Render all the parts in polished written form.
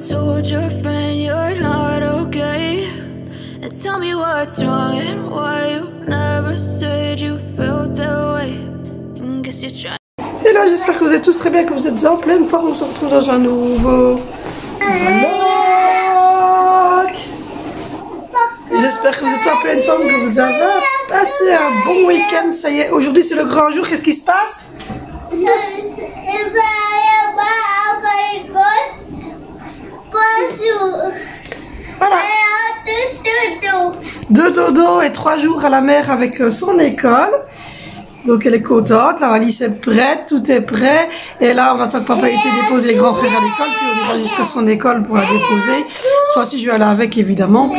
told your friend you're not okay? And tell me what's wrong and why you never said you felt that way. And guess you're trying. Et là, j'espère que vous êtes tous très bien, que vous êtes en pleine forme. On se retrouve dans un nouveau vlog. J'espère que vous êtes en pleine forme, que vous avez passé un bon week-end. Ça y est, aujourd'hui c'est le grand jour. Qu'est-ce qui se passe? Voilà. 2 dodo et 3 jours à la mer avec son école. Donc elle est contente, la valise est prête, tout est prêt. Et là on attend que papa ait été déposé les grands frères à l'école, puis on ira jusqu'à son école pour la déposer. Cette fois-ci je vais aller avec évidemment.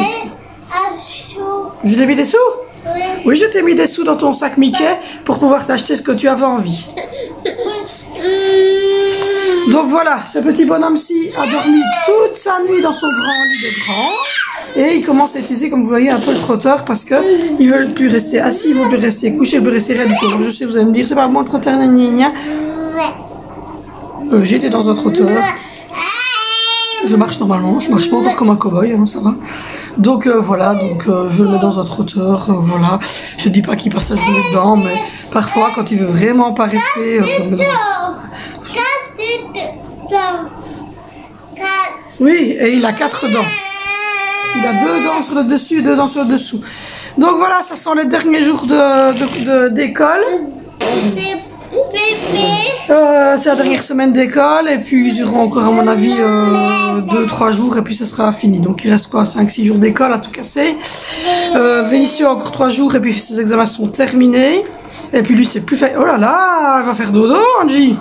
Je t'ai mis des sous? Oui, je t'ai mis des sous dans ton sac Mickey pour pouvoir t'acheter ce que tu avais envie. Donc voilà, ce petit bonhomme-ci a dormi toute sa nuit dans son grand lit de grand. Et il commence à utiliser, comme vous voyez, un peu le trotteur parce que il veut plus rester assis, il veut plus rester couché, il veut plus rester rien du tout. Donc je sais, vous allez me dire, c'est pas moi le trotteur, j'étais dans un trotteur. Je marche normalement, je marche pas encore comme un cow-boy, hein, ça va. Donc voilà, donc je le mets dans un trotteur, voilà. Je dis pas qu'il passe sa journée dedans, mais parfois quand il veut vraiment pas rester, je le mets dans... Oui, et il a 4 dents. Il a 2 dents sur le dessus et 2 dents sur le dessous. Donc voilà, ça sont les derniers jours d'école. C'est la dernière semaine d'école et puis ils iront encore à mon avis 2-3 jours et puis ça sera fini. Donc il reste quoi, 5-6 jours d'école à tout casser. Vénitio encore 3 jours et puis ses examens sont terminés. Et puis lui c'est plus fait. Oh là là, il va faire dodo Angie.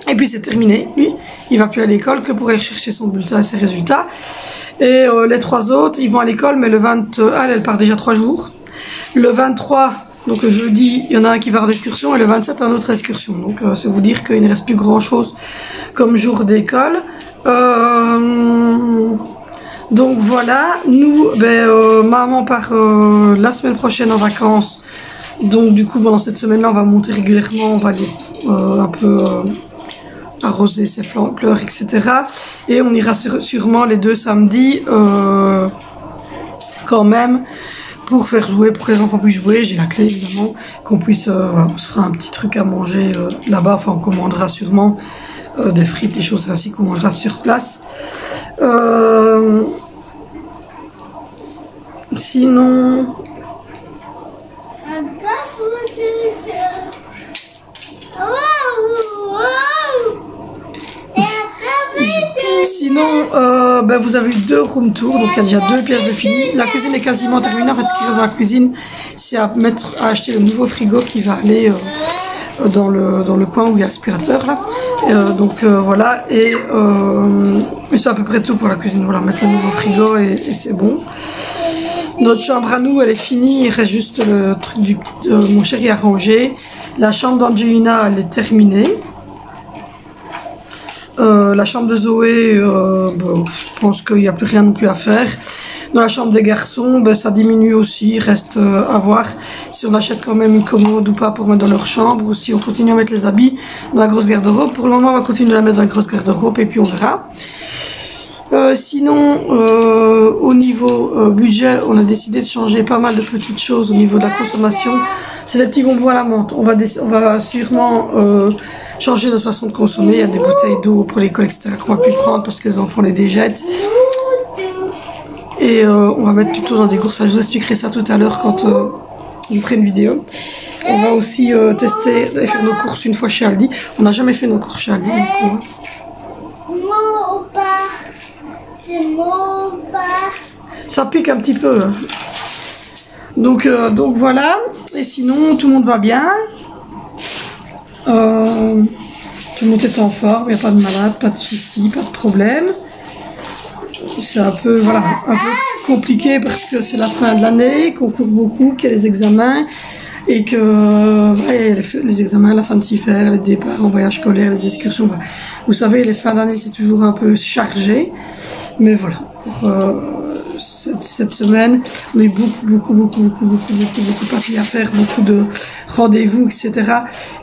Et puis c'est terminé, lui. Il va plus à l'école que pour aller chercher son bulletin et ses résultats. Et les 3 autres, ils vont à l'école, mais le 21, elle part déjà 3 jours. Le 23, donc le jeudi, il y en a un qui part d'excursion, et le 27, un autre excursion. Donc c'est vous dire qu'il ne reste plus grand chose comme jour d'école. Donc voilà, nous, maman part la semaine prochaine en vacances. Donc du coup, pendant cette semaine-là, on va monter régulièrement, on va aller un peu... arroser ses fleurs, etc. Et on ira sûrement les 2 samedis quand même pour faire jouer, pour que les enfants puissent jouer. J'ai la clé évidemment, qu'on puisse, on se fera un petit truc à manger là-bas, enfin on commandera sûrement des frites, des choses ainsi qu'on mangera sur place. Sinon... Sinon, vous avez eu 2 room tours, donc il y a déjà 2 pièces de fini. La cuisine est quasiment terminée. En fait, ce qui reste dans la cuisine, c'est à acheter le nouveau frigo qui va aller dans le coin où il y a l'aspirateur là. Voilà, et c'est à peu près tout pour la cuisine. Voilà, mettre le nouveau frigo et c'est bon. Notre chambre à nous, elle est finie. Il reste juste le truc du petit mon chéri à ranger. La chambre d'Angelina, elle est terminée. La chambre de Zoé, je pense qu'il n'y a plus rien non plus à faire. Dans la chambre des garçons, ça diminue aussi, il reste à voir si on achète quand même une commode ou pas pour mettre dans leur chambre, ou si on continue à mettre les habits dans la grosse garde-robe. Pour le moment, on va continuer à la mettre dans la grosse garde-robe et puis on verra. Sinon, au niveau budget, on a décidé de changer pas mal de petites choses au niveau de la consommation. C'est des petits bonbons à la menthe. On va sûrement... changer notre façon de consommer. Il y a des bouteilles d'eau pour l'école, etc. qu'on va plus prendre parce que les enfants les déjettent. Et on va mettre plutôt dans des courses. Enfin, je vous expliquerai ça tout à l'heure quand je vous ferai une vidéo. On va aussi tester et faire nos courses une fois chez Aldi. On n'a jamais fait nos courses chez Aldi. Ça pique un petit peu. Donc voilà. Et sinon, tout le monde va bien. Tout le monde est en forme, il n'y a pas de malade, pas de soucis, pas de problème. C'est un peu compliqué parce que c'est la fin de l'année, qu'on court beaucoup, qu'il y a les examens et que les examens, la fin de s'y faire, les départs en voyage scolaire, les excursions. Vous savez, les fins d'année c'est toujours un peu chargé, mais voilà. Pour cette semaine, on a eu beaucoup de parties à faire, beaucoup de rendez-vous, etc.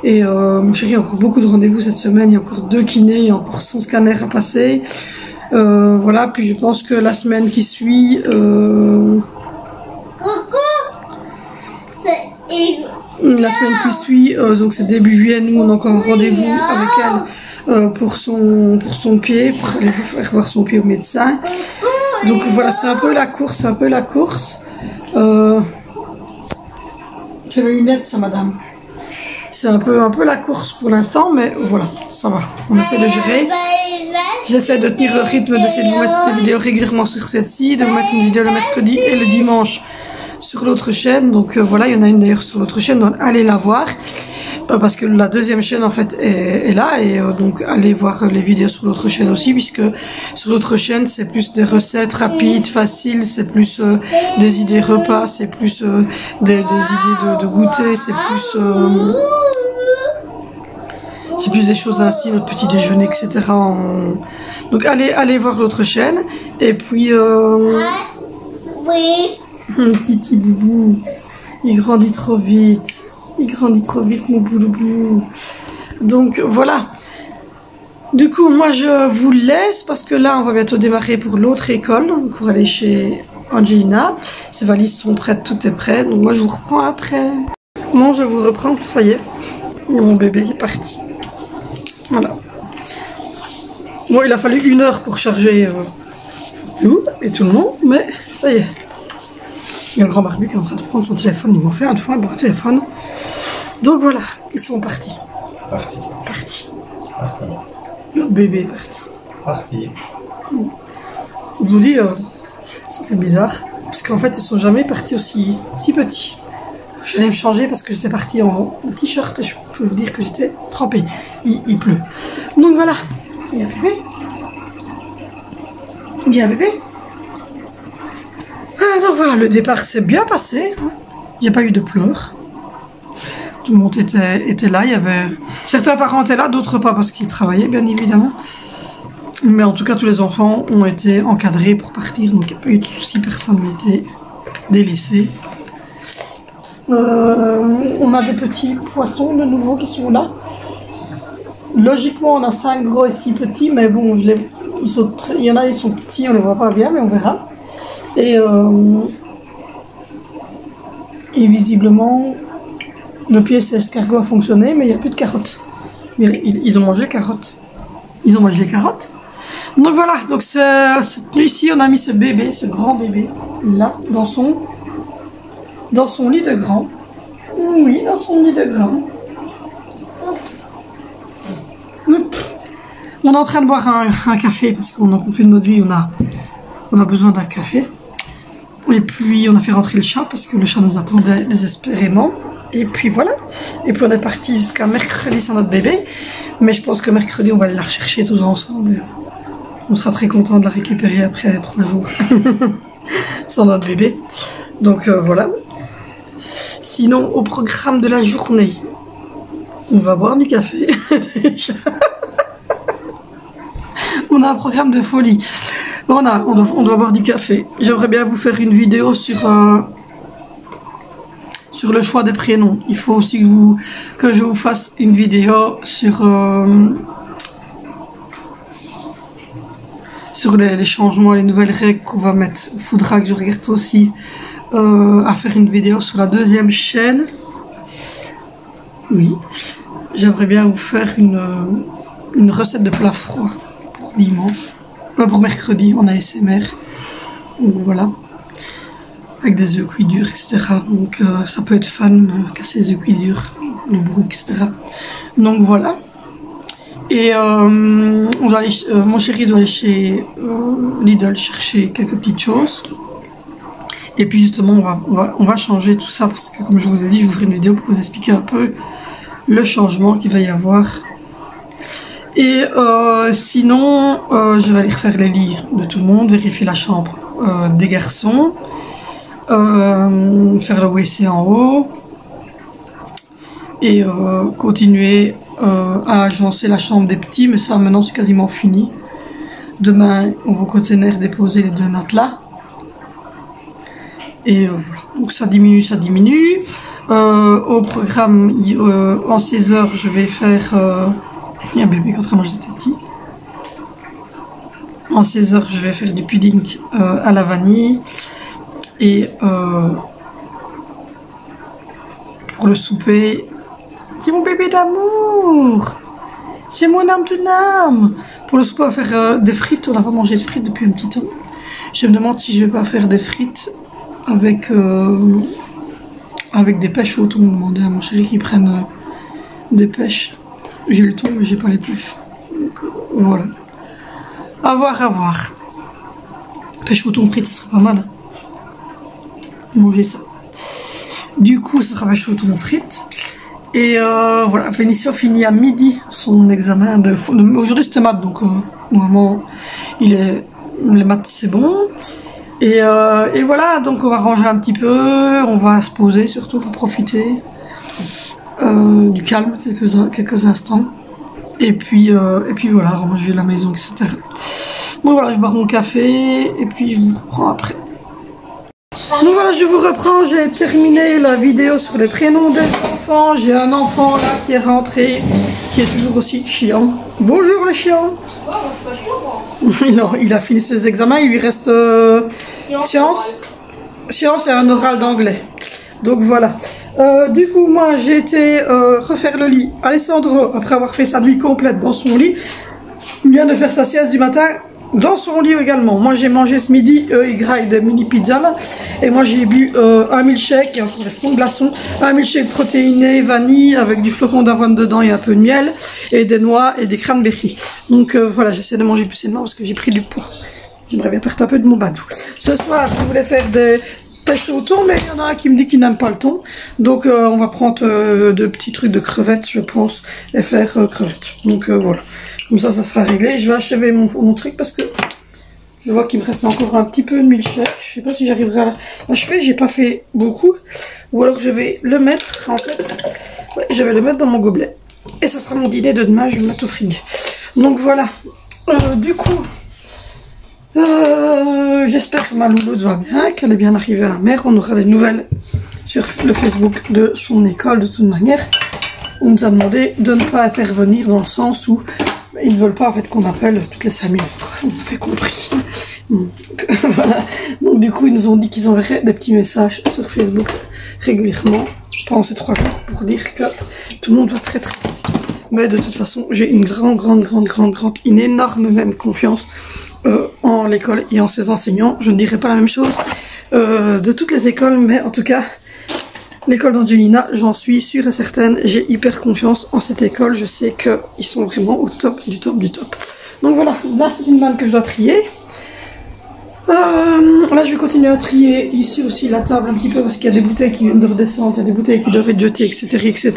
Et mon chéri a encore beaucoup de rendez-vous cette semaine. Il y a encore 2 kinés, il y a encore son scanner à passer. Voilà, puis je pense que la semaine qui suit... La semaine qui suit, donc c'est début juillet, nous on a encore un rendez-vous avec elle pour son pied, pour aller faire voir son pied au médecin. Donc voilà, c'est un peu la course, C'est les lunettes ça madame. C'est un peu la course pour l'instant, mais voilà, ça va. On essaie de gérer. J'essaie de tenir le rythme, d'essayer de vous mettre des vidéos régulièrement sur celle-ci, de vous mettre une vidéo le mercredi et le dimanche sur l'autre chaîne. Donc voilà, il y en a une d'ailleurs sur l'autre chaîne, donc allez la voir. Parce que la deuxième chaîne en fait est là, et donc allez voir les vidéos sur l'autre chaîne aussi, puisque sur l'autre chaîne c'est plus des recettes rapides, faciles, c'est plus des idées repas, c'est plus des idées de goûter, c'est plus des choses ainsi, notre petit déjeuner, etc. Donc allez voir l'autre chaîne. Et puis Titi boubou, il grandit trop vite. Il grandit trop vite, mon boulou. Donc voilà. Du coup, moi je vous laisse parce que là, on va bientôt démarrer pour l'autre école, pour aller chez Angelina. Ces valises sont prêtes, tout est prêt. Donc moi, je vous reprends après. Bon, je vous reprends, ça y est. Et mon bébé est parti. Voilà. Bon, il a fallu 1 heure pour charger tout et tout le monde, mais ça y est. Il y a le grand barbu qui est en train de prendre son téléphone. Ils m'ont fait une fois un bon téléphone. Donc voilà, ils sont partis. Parti. Notre bébé est parti. Je vous dis, ça fait bizarre. Parce qu'en fait, ils sont jamais partis aussi petits. Je venais me changer parce que j'étais partie en t-shirt et je peux vous dire que j'étais trempée. Il pleut. Donc voilà. Il y a bébé. Ah, donc voilà, le départ s'est bien passé. Il n'y a pas eu de pleurs. Tout le monde était là. Il y avait certains parents étaient là, d'autres pas parce qu'ils travaillaient bien évidemment. Mais en tout cas, tous les enfants ont été encadrés pour partir, donc il n'y a pas eu de soucis, personne n'a été délaissé. On a des petits poissons de nouveau qui sont là. Logiquement, on a 5 gros et 6 petits, mais bon, il y en a, ils sont petits, on ne les voit pas bien, mais on verra. Et visiblement, nos pièces escargot a fonctionné, mais il n'y a plus de carottes. Mais ils ont mangé les carottes. Donc voilà, donc cette nuit ici, on a mis ce bébé, ce grand bébé, là, dans son lit de grand. Oui, dans son lit de grand. On est en train de boire un café, parce qu'on n'en peut plus de notre vie, on a besoin d'un café. Et puis on a fait rentrer le chat, parce que le chat nous attendait désespérément. Et puis voilà. Et puis on est parti jusqu'à mercredi sans notre bébé. Mais je pense que mercredi, on va aller la rechercher tous ensemble. On sera très content de la récupérer après 3 jours sans notre bébé. Donc voilà. Sinon, au programme de la journée, on va boire du café. Déjà. On a un programme de folie. On doit boire du café. J'aimerais bien vous faire une vidéo sur le choix des prénoms. Il faut aussi que je vous fasse une vidéo sur les changements, les nouvelles règles qu'on va mettre. Il faudra que je regarde aussi à faire une vidéo sur la 2e chaîne. Oui. J'aimerais bien vous faire une recette de plat froid pour dimanche. Pour mercredi en ASMR. Donc voilà. Avec des œufs cuits durs, etc. Donc ça peut être fun, casser les œufs cuits durs, le bruit, etc. Donc voilà. Et on doit aller, mon chéri doit aller chez Lidl chercher quelques petites choses. Et puis justement, on va changer tout ça parce que comme je vous ai dit, je vous ferai une vidéo pour vous expliquer un peu le changement qu'il va y avoir. Et sinon, je vais aller refaire les lits de tout le monde, vérifier la chambre des garçons, faire le WC en haut et continuer à agencer la chambre des petits, mais ça maintenant c'est quasiment fini. Demain, on va au container déposer les 2 matelas. Et voilà, donc ça diminue. Au programme, en 16 heures, je vais faire... il y a un bébé qui est en train de manger des tétis. En 16h, je vais faire du pudding à la vanille. Et pour le souper, c'est mon bébé d'amour. C'est mon âme toute âme. Pour le souper, on va faire des frites. On n'a pas mangé de frites depuis un petit temps. Je me demande si je vais pas faire des frites avec des pêches au thon. Demander à mon chéri qu'il prenne des pêches. J'ai le thon, mais j'ai pas les pêches. Donc, voilà. À voir, à voir. Pêche au thon frites, ce serait pas mal. Manger ça. Du coup, ce sera pêche au thon frites. Et voilà, Vénition finit à midi son examen de... Aujourd'hui c'était maths, donc normalement les maths c'est bon. Et voilà, donc on va ranger un petit peu, on va se poser surtout pour profiter du calme quelques instants. Et puis voilà, ranger la maison, etc. Bon voilà, je bois mon café et puis je vous reprends après. Donc voilà, je vous reprends, j'ai terminé la vidéo sur les prénoms des enfants. J'ai un enfant là qui est rentré, qui est toujours aussi chiant. Bonjour le chiant. Ouais, moi je suis pas chiant, moi. Non, il a fini ses examens, il lui reste sciences et un oral d'anglais. Donc voilà. Du coup, moi j'ai été refaire le lit. Alessandro, après avoir fait sa nuit complète dans son lit, il vient de faire sa sieste du matin. Dans son lit également. Moi j'ai mangé ce midi, il graille des mini pizzas là. Et moi j'ai bu un milkshake, et encore des glaçons, un milkshake protéiné, vanille, avec du flocon d'avoine dedans et un peu de miel, et des noix et des cranberries. Donc voilà, j'essaie de manger plus sainement parce que j'ai pris du poids. J'aimerais bien perdre un peu de mon badou. Ce soir, je voulais faire des pêches au thon, mais il y en a un qui me dit qu'il n'aime pas le thon. Donc on va prendre de petits trucs de crevettes, je pense, et faire crevettes. Donc voilà. Comme ça sera réglé. Je vais achever mon truc parce que je vois qu'il me reste encore un petit peu de milkshake. Je sais pas si j'arriverai à l'achever. J'ai pas fait beaucoup. Ou alors je vais le mettre, en fait. Ouais, je vais le mettre dans mon gobelet. Et ça sera mon dîner de demain. Je vais le mettre au frigo. Donc voilà. Du coup, j'espère que ma louloute va bien, qu'elle est bien arrivée à la mer. On aura des nouvelles sur le Facebook de son école de toute manière. On nous a demandé de ne pas intervenir dans le sens où ils ne veulent pas en fait qu'on appelle toutes les 5 minutes. On fait compris. Donc, voilà. Donc du coup ils nous ont dit qu'ils enverraient des petits messages sur Facebook régulièrement pendant ces 3 jours pour dire que tout le monde va très très bien. Mais de toute façon j'ai une grande, une énorme même confiance en l'école et en ses enseignants. Je ne dirais pas la même chose de toutes les écoles, mais en tout cas l'école d'Angelina, j'en suis sûre et certaine, j'ai hyper confiance en cette école, je sais qu'ils sont vraiment au top du top du top. Donc voilà, là c'est une manne que je dois trier. Là je vais continuer à trier ici aussi la table un petit peu parce qu'il y a des bouteilles qui viennent de redescendre, il y a des bouteilles qui doivent être jetées, etc.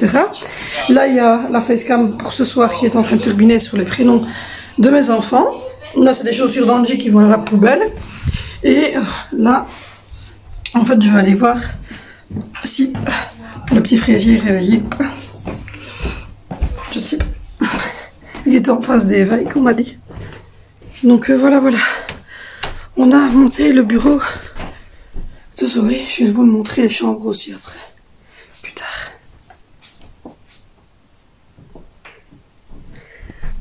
Là il y a la facecam pour ce soir qui est en train de turbiner sur les prénoms de mes enfants. Là c'est des chaussures d'Angie qui vont à la poubelle. Et là, en fait je vais aller voir si le petit fraisier est réveillé. Je sais pas. Il était en phase d'éveil, qu'on m'a dit. Donc voilà. On a monté le bureau de Zoé. Je vais vous montrer les chambres aussi après. Plus tard.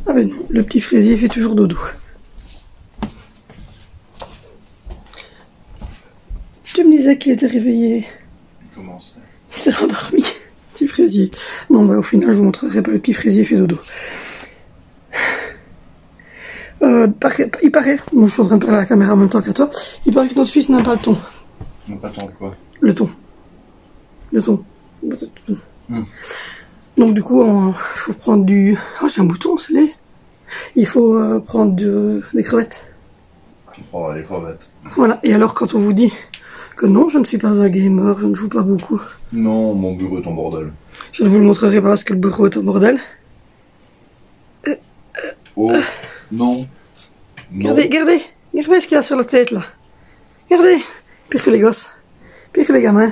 Ah ben non, le petit fraisier fait toujours dodo. Tu me disais qu'il était réveillé. Comment ça? Il s'est endormi, petit fraisier. Non, bah au final, je vous montrerai pas le petit fraisier fait dodo. Il paraît, moi je suis en train de parler à la caméra en même temps qu'à toi, il paraît que notre fils n'a pas le thon. Non, pas tant de quoi? Le thon. Donc du coup, il faut prendre du... Oh, c'est un bouton, c'est laid. Il faut prendre des crevettes. Il faut avoir des crevettes. Voilà, et alors quand on vous dit que non, je ne suis pas un gamer, je ne joue pas beaucoup. Non, mon bureau est en bordel. Je ne vous le montrerai pas parce que le bureau est en bordel. Oh, non. Regardez ce qu'il y a sur la tête là. Regardez, pire que les gosses, pire que les gamins.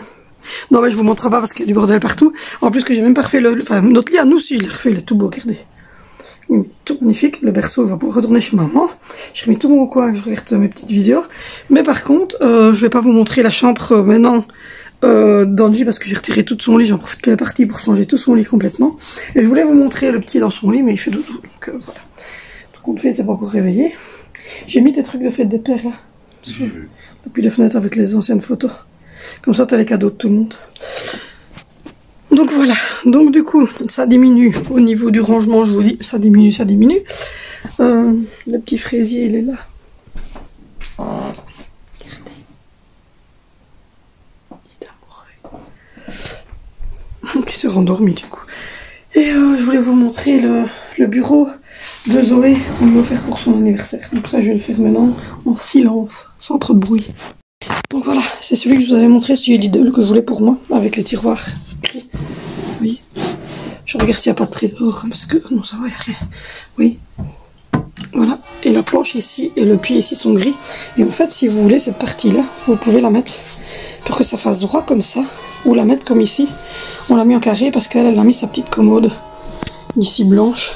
Non mais je vous montre pas parce qu'il y a du bordel partout. En plus que j'ai même pas refait enfin notre lit à nous, si je l'ai refait, il est tout beau, regardez. Tout magnifique, le berceau va pouvoir retourner chez maman. J'ai remis tout mon coin, je regarde mes petites vidéos. Mais par contre, je vais pas vous montrer la chambre maintenant d'Angie parce que j'ai retiré tout de son lit, j'en profite qu'elle est partie pour changer tout son lit complètement. Et je voulais vous montrer le petit dans son lit, mais il fait dodo, donc voilà. Donc contre, Fée, c'est pas encore réveillé. J'ai mis tes trucs de fête des pères là. J'ai vu. Depuis les fenêtres avec les anciennes photos. Comme ça, t'as les cadeaux de tout le monde. Donc voilà. Donc du coup, ça diminue au niveau du rangement, je vous dis. Ça diminue, ça diminue. Le petit fraisier, il est là. Regardez. Il est amoureux. Qui se rendormit du coup. Et je voulais vous montrer le bureau de Zoé qu'on lui a offert pour son anniversaire. Donc ça, je vais le faire maintenant en silence, sans trop de bruit. Donc voilà, c'est celui que je vous avais montré, celui Lidl que je voulais pour moi, avec les tiroirs gris. Oui. Je regarde s'il n'y a pas de trésor, parce que non, ça va, il n'y a rien. Oui. Voilà. Et la planche ici et le pied ici sont gris. Et en fait, si vous voulez cette partie-là, vous pouvez la mettre pour que ça fasse droit comme ça, ou la mettre comme ici. On l'a mis en carré parce qu'elle a mis sa petite commode ici blanche.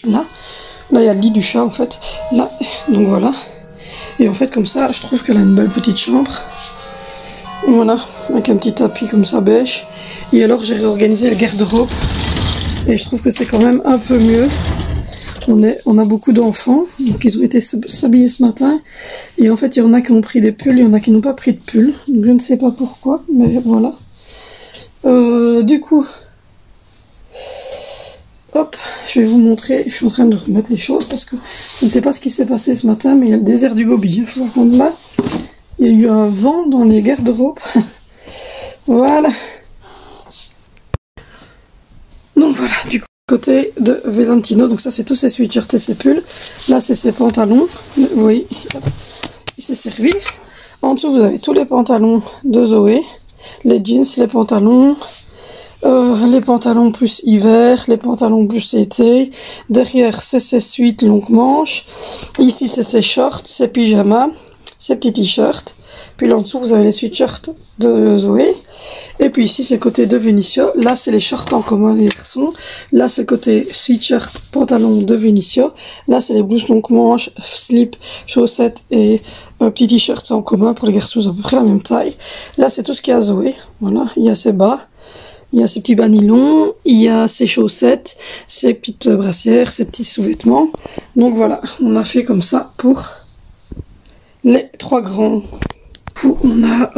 Là il y a le lit du chat en fait. Là, donc voilà. Et en fait comme ça, je trouve qu'elle a une belle petite chambre. Voilà, avec un petit tapis comme ça beige. Et alors j'ai réorganisé le garde-robe. Et je trouve que c'est quand même un peu mieux. On a beaucoup d'enfants, donc ils ont été s'habiller ce matin. Et en fait il y en a qui ont pris des pulls, il y en a qui n'ont pas pris de pulls. Donc je ne sais pas pourquoi, mais voilà. Du coup, hop, je vais vous montrer. Je suis en train de remettre les choses parce que je ne sais pas ce qui s'est passé ce matin, mais il y a le désert du Gobi. Je vous raconte là. Il y a eu un vent dans les garde-robes. Voilà. Donc voilà, du côté de Valentino. Donc ça, c'est tous ses sweatshirts et ses pulls. Là, c'est ses pantalons. Vous voyez, il s'est servi. En dessous, vous avez tous les pantalons de Zoé. Les jeans, les pantalons plus hiver, les pantalons plus été. Derrière, c'est ses suites longues manches. Ici, c'est ses shorts, ses pyjamas, ses petits t-shirts. Puis là en dessous, vous avez les sweatshirts de Zoé. Et puis ici, c'est le côté de Vinicio. Là, c'est les shorts en commun des garçons. Là, c'est le côté sweatshirt, pantalon de Vinicio. Là, c'est les blouses longues manches, slip, chaussettes et petit t-shirt en commun pour les garçons, à peu près la même taille. Là, c'est tout ce qu'il y a à Zoé. Voilà, il y a ses bas, il y a ses petits bas nylon, il y a ses chaussettes, ses petites brassières, ses petits sous-vêtements. Donc voilà, on a fait comme ça pour les trois grands. On a...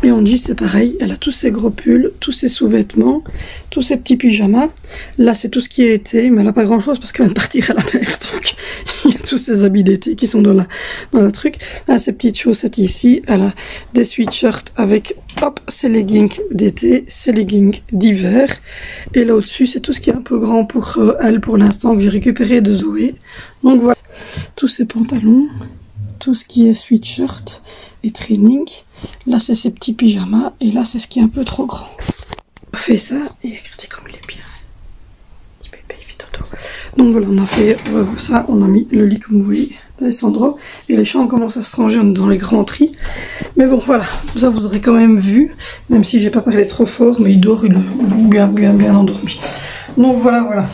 Et Angie, c'est pareil, elle a tous ses gros pulls, tous ses sous-vêtements, tous ses petits pyjamas. Là, c'est tout ce qui a été, mais elle n'a pas grand-chose parce qu'elle vient de partir à la mer. Donc, il y a tous ses habits d'été qui sont dans la truc. Elle a ses petites chaussettes ici. Elle a des sweatshirts avec, hop, ses leggings d'été, ses leggings d'hiver. Et là, au-dessus, c'est tout ce qui est un peu grand pour elle, pour l'instant, que j'ai récupéré de Zoé. Donc, voilà. Tous ses pantalons, tout ce qui est sweatshirt et training. Là, c'est ses petits pyjamas. Et là, c'est ce qui est un peu trop grand. On fait ça. Et regardez comme il est bien. Petit bébé, il fait dodo. Donc voilà, on a fait ça. On a mis le lit, comme vous voyez, d'Alessandro. Et les chambres commencent à se ranger dans les grands tris. Mais bon, voilà. Ça, vous aurez quand même vu. Même si j'ai pas parlé trop fort. Mais il dort, il est bien endormi. Donc voilà, voilà.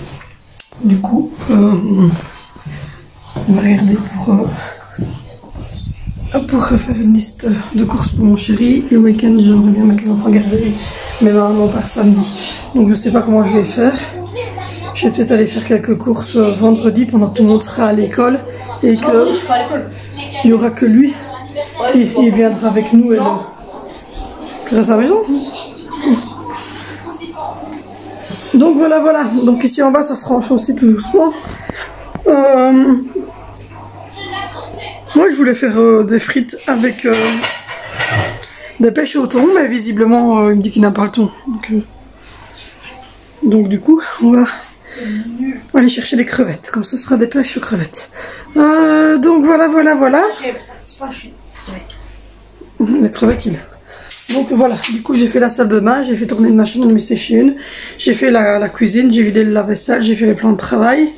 Du coup, on va regarder pour faire une liste de courses pour mon chéri. Le week-end, j'aimerais bien mettre les enfants garder, mais maman part samedi. Donc je sais pas comment je vais faire. Je vais peut-être aller faire quelques courses vendredi pendant que tout le monde sera à l'école et que il y aura que lui. Et il viendra avec nous et tu restes à la maison. Donc voilà, voilà. Donc ici en bas, ça se range aussi tout doucement. Moi, je voulais faire des frites avec des pêches au thon, mais visiblement, il me dit qu'il n'a pas le thon. Donc du coup, on va aller chercher des crevettes. Comme ça, ce sera des pêches aux crevettes. Donc voilà, voilà, voilà. Les crevettes, il a. Donc voilà, du coup, j'ai fait la salle de bain, j'ai fait tourner une machine, j'en ai mis sécher une. J'ai fait la cuisine, j'ai vidé le lave-vaisselle, j'ai fait les plans de travail.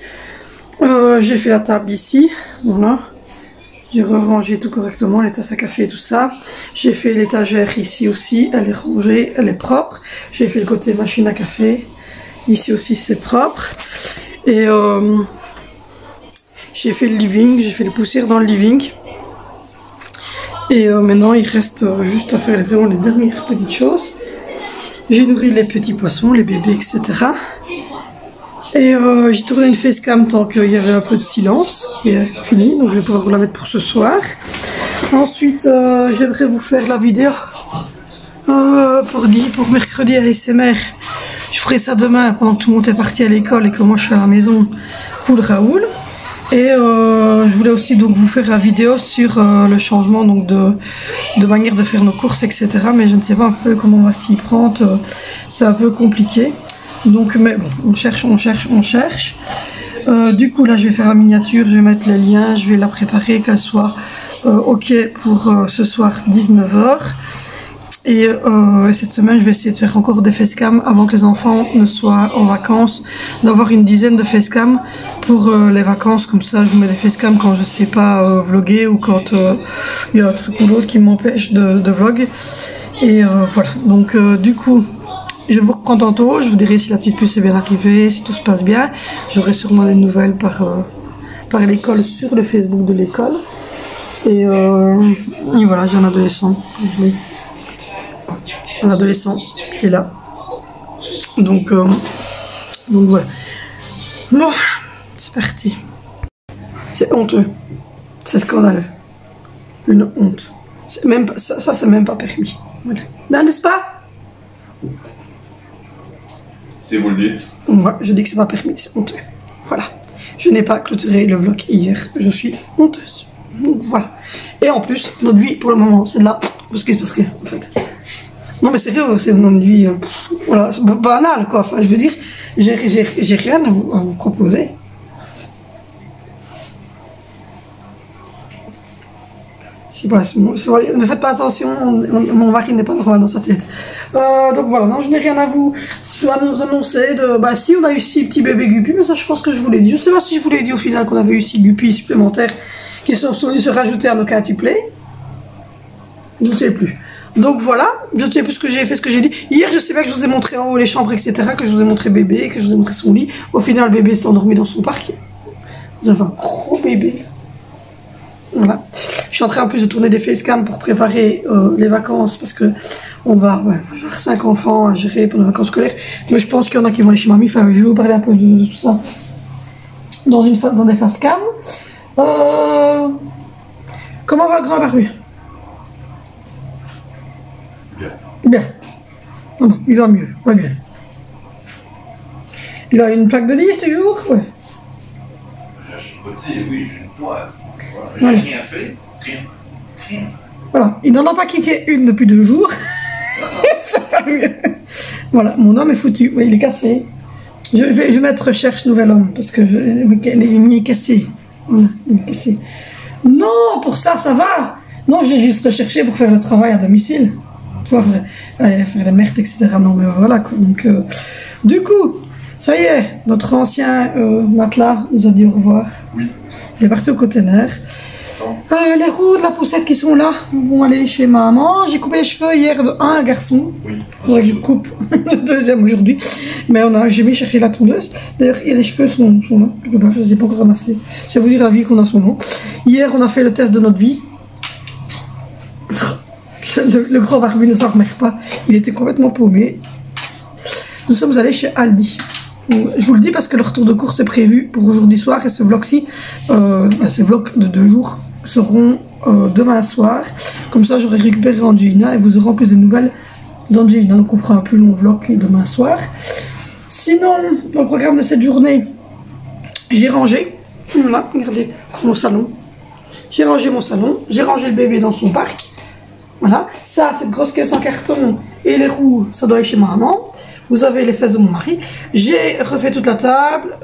J'ai fait la table ici, voilà. J'ai rangé tout correctement, les tasses à café et tout ça. J'ai fait l'étagère ici aussi, elle est rangée, elle est propre. J'ai fait le côté machine à café, ici aussi c'est propre. Et j'ai fait le living, j'ai fait les poussières dans le living. Et maintenant il reste juste à faire vraiment les dernières petites choses. J'ai nourri les petits poissons, les bébés, etc. Et j'ai tourné une facecam tant qu'il y avait un peu de silence, qui est fini, donc je vais pouvoir vous la mettre pour ce soir. Ensuite, j'aimerais vous faire la vidéo pour mercredi ASMR. Je ferai ça demain pendant que tout le monde est parti à l'école et que moi je suis à la maison. Cool Raoul. Et je voulais aussi donc vous faire la vidéo sur le changement donc de manière de faire nos courses, etc. Mais je ne sais pas un peu comment on va s'y prendre. C'est un peu compliqué. Donc, mais bon, on cherche. Du coup, là, je vais faire la miniature, je vais mettre les liens, je vais la préparer, qu'elle soit ok pour ce soir 19h. Et cette semaine, je vais essayer de faire encore des facecam avant que les enfants ne soient en vacances, d'avoir une dizaine de facecam pour les vacances. Comme ça, je vous mets des facecam quand je sais pas vlogger ou quand il y a un truc ou l'autre qui m'empêche de vlog. Et voilà, donc du coup... Je vous reprends tantôt, je vous dirai si la petite puce est bien arrivée, si tout se passe bien. J'aurai sûrement des nouvelles par l'école sur le Facebook de l'école. Et voilà, j'ai un adolescent. Un adolescent qui est là. Donc voilà. Bon, c'est parti. C'est honteux. C'est scandaleux. Une honte. Même pas, ça c'est même pas permis. Voilà. Non, n'est-ce pas? Si vous le dites. Moi, je dis que c'est pas permis, c'est honteux. Voilà. Je n'ai pas clôturé le vlog hier. Je suis honteuse. Donc, voilà. Et en plus, notre vie, pour le moment, c'est de là. Parce qu'il se passe rien, en fait. Non, mais sérieux, c'est notre vie. Voilà, c'est banal, quoi. Enfin, je veux dire, j'ai rien à vous proposer. Ne faites pas attention, mon mari n'est pas normal dans sa tête. Donc voilà, non, je n'ai rien à vous annoncer. Si, on a eu 6 petits bébés guppies, mais ça, je pense que je vous l'ai dit. Je ne sais pas si je vous l'ai dit au final qu'on avait eu 6 guppies supplémentaires qui sont venus se rajouter à nos quintuplés. Je ne sais plus. Donc voilà, je ne sais plus ce que j'ai fait, ce que j'ai dit. Hier, je sais pas que je vous ai montré en haut les chambres, etc., que je vous ai montré bébé, que je vous ai montré son lit. Au final, le bébé s'est endormi dans son parc. Vous avez un gros bébé. Voilà. Je suis en train en plus de tourner des facecam pour préparer les vacances parce que on va avoir 5 enfants à gérer pendant les vacances scolaires. Mais je pense qu'il y en a qui vont aller chez mamie. Enfin, je vais vous parler un peu de tout ça dans des facecam. Comment va le grand barbu? Bien. Bien. Non, il va mieux. Va bien. Il a une plaque de 10 toujours? Ouais. J'ai chipoté, oui, j'ai une poire. Voilà. J'ai rien fait. Rien. Voilà, il n'en a pas kické une depuis 2 jours. Ça va mieux. Voilà, mon homme est foutu, oui, il est cassé. Je vais mettre recherche nouvel homme parce que il est cassé. Voilà, il est cassé. Non, pour ça, ça va. Non, j'ai juste recherché pour faire le travail à domicile. Tu vois, faire la merde, etc. Non, mais voilà, quoi. Donc, du coup, ça y est, notre ancien matelas nous a dit au revoir. Oui. Il est parti au container. Les roues de la poussette qui sont là vont aller chez maman. J'ai coupé les cheveux hier de un garçon. Oui. Il faudrait que je coupe le deuxième aujourd'hui. Mais j'ai mis chercher la tondeuse. D'ailleurs, les cheveux sont là. Je ne les ai pas encore ramassés. C'est vous dire la vie qu'on a en ce moment. Hier, on a fait le test de notre vie. Le grand barbu ne s'en remet pas. Il était complètement paumé. Nous sommes allés chez Aldi. Je vous le dis parce que le retour de course est prévu pour aujourd'hui soir et ce vlog-ci, ces vlogs de 2 jours seront demain soir. Comme ça, j'aurai récupéré Angelina et vous aurez en plus des nouvelles d'Angelina. Donc on fera un plus long vlog demain soir. Sinon, dans le programme de cette journée, j'ai rangé. Voilà, regardez mon salon. J'ai rangé mon salon. J'ai rangé le bébé dans son parc. Voilà. Ça, cette grosse caisse en carton et les roues, ça doit aller chez maman. Vous avez les fesses de mon mari. J'ai refait toute la table.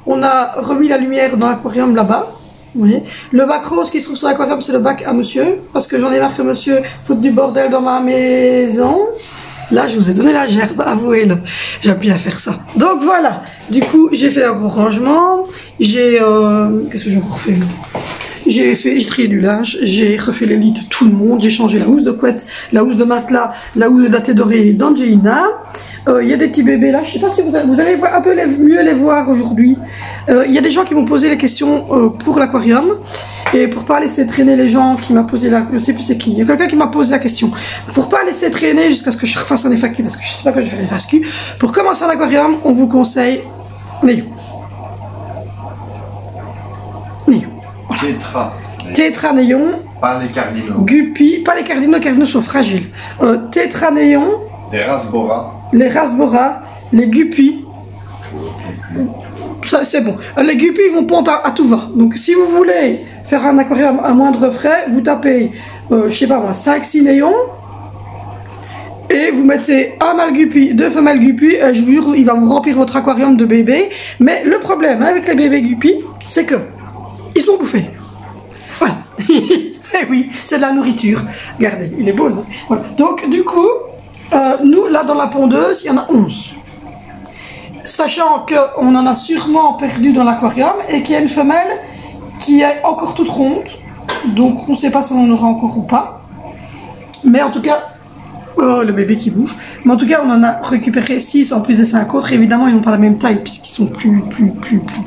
On a remis la lumière dans l'aquarium là-bas. Vous voyez. Le bac rose qui se trouve sur l'aquarium, c'est le bac à monsieur. Parce que j'en ai marre que monsieur foute du bordel dans ma maison. Là, je vous ai donné la gerbe, avouez-le. J'aime bien faire ça. Donc voilà. Du coup, j'ai fait un gros rangement. J'ai... Qu'est-ce que j'ai refait? J'ai trié du linge, j'ai refait les lits de tout le monde, j'ai changé la housse de couette, la housse de matelas, la housse de thé doré d'Angelina. Il y a des petits bébés là, je sais pas si vous allez voir, un peu mieux les voir aujourd'hui. Il y a des gens qui m'ont posé les questions pour l'aquarium. Et pour pas laisser traîner les gens qui m'a posé je sais plus c'est qui, il y a quelqu'un qui m'a posé la question. Pour pas laisser traîner jusqu'à ce que je refasse un FAQ, parce que je sais pas quand je vais faire un FAQ. Pour commencer un aquarium, on vous conseille Néon. Néon. Voilà. Tétra. Tétranéon. Pas les cardinaux. Guppy, pas les cardinaux sont fragiles. Tétranéon. Les rasbora. Les rasbora. Les guppy. Ça c'est bon. Les guppy vont pondre à tout va. Donc si vous voulez faire un aquarium à moindre frais, vous tapez, je sais pas moi, 5-6 néons. Et vous mettez un mâle guppy, 2 femelles guppy, et je vous jure, il va vous remplir votre aquarium de bébés. Mais le problème avec les bébés guppy, c'est que ils sont bouffés. Voilà. Eh oui, c'est de la nourriture. Regardez, il est beau, non? Voilà. Donc, du coup, nous, là, dans la pondeuse, il y en a 11. Sachant qu'on en a sûrement perdu dans l'aquarium et qu'il y a une femelle qui est encore toute ronde. Donc, on ne sait pas si on en aura encore ou pas. Mais en tout cas... Oh, le bébé qui bouge. Mais en tout cas, on en a récupéré 6 en plus des 5 autres. Évidemment, ils n'ont pas la même taille puisqu'ils sont plus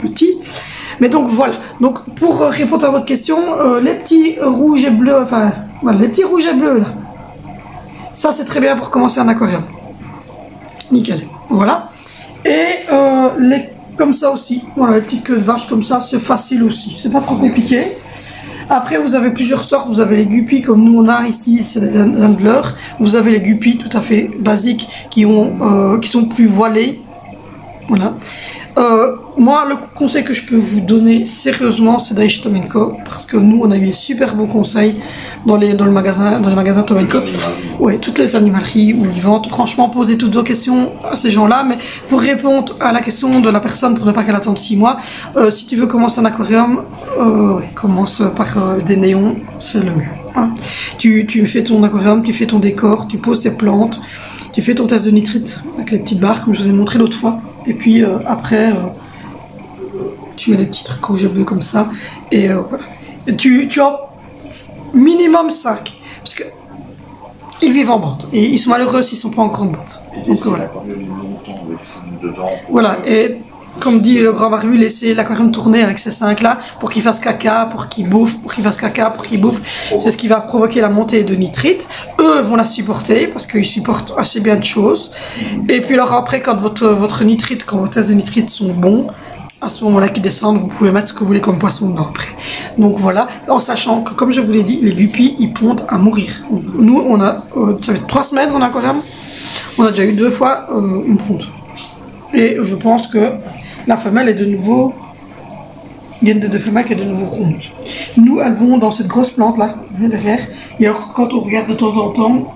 petits. Mais donc voilà. Donc pour répondre à votre question, les petits rouges et bleus, enfin voilà, les petits rouges et bleus là. Ça c'est très bien pour commencer un aquarium. Nickel. Voilà. Et les comme ça aussi. Voilà, les petites queues de vache comme ça, c'est facile aussi. C'est pas trop compliqué. Après, vous avez plusieurs sortes. Vous avez les guppies comme nous on a ici, c'est des anglers. Vous avez les guppies tout à fait basiques qui sont plus voilés. Voilà. Moi, le conseil que je peux vous donner sérieusement, c'est d'aller chez Tom & Co. Parce que nous, on a eu des super bons conseils dans les magasins Tom & Co. Ouais, toutes les animaleries où ils vendent. Franchement, posez toutes vos questions à ces gens-là. Mais pour répondre à la question de la personne, pour ne pas qu'elle attende 6 mois, si tu veux commencer un aquarium, ouais, commence par des néons, c'est le mieux. Hein. Tu fais ton aquarium, tu fais ton décor, tu poses tes plantes, tu fais ton test de nitrite avec les petites barres, comme je vous ai montré l'autre fois. Et puis après... tu mets des petits trucs rouges et bleus comme ça. Et voilà. Et tu as minimum 5. Parce que ils vivent en bande. Et ils sont malheureux s'ils ne sont pas en grande bande. Donc voilà. Voilà. Et comme dit le grand barbu, laissez l'aquarium tourner avec ces 5 là pour qu'ils fassent caca, pour qu'ils bouffent, pour qu'ils fassent caca, pour qu'ils bouffent. C'est ce qui va provoquer la montée de nitrite. Eux vont la supporter parce qu'ils supportent assez bien de choses. Et puis alors après, quand votre nitrite, quand vos tests de nitrite sont bons, à ce moment-là qui descendent, vous pouvez mettre ce que vous voulez comme poisson dedans après. Donc voilà, en sachant que comme je vous l'ai dit, les guppies ils pondent à mourir. Nous on a, ça fait 3 semaines en aquarium, on a déjà eu 2 fois une ponte. Et je pense que la femelle est de nouveau, il y a une des 2 femelles qui est de nouveau ronde. Nous elles vont dans cette grosse plante là, derrière, et alors quand on regarde de temps en temps,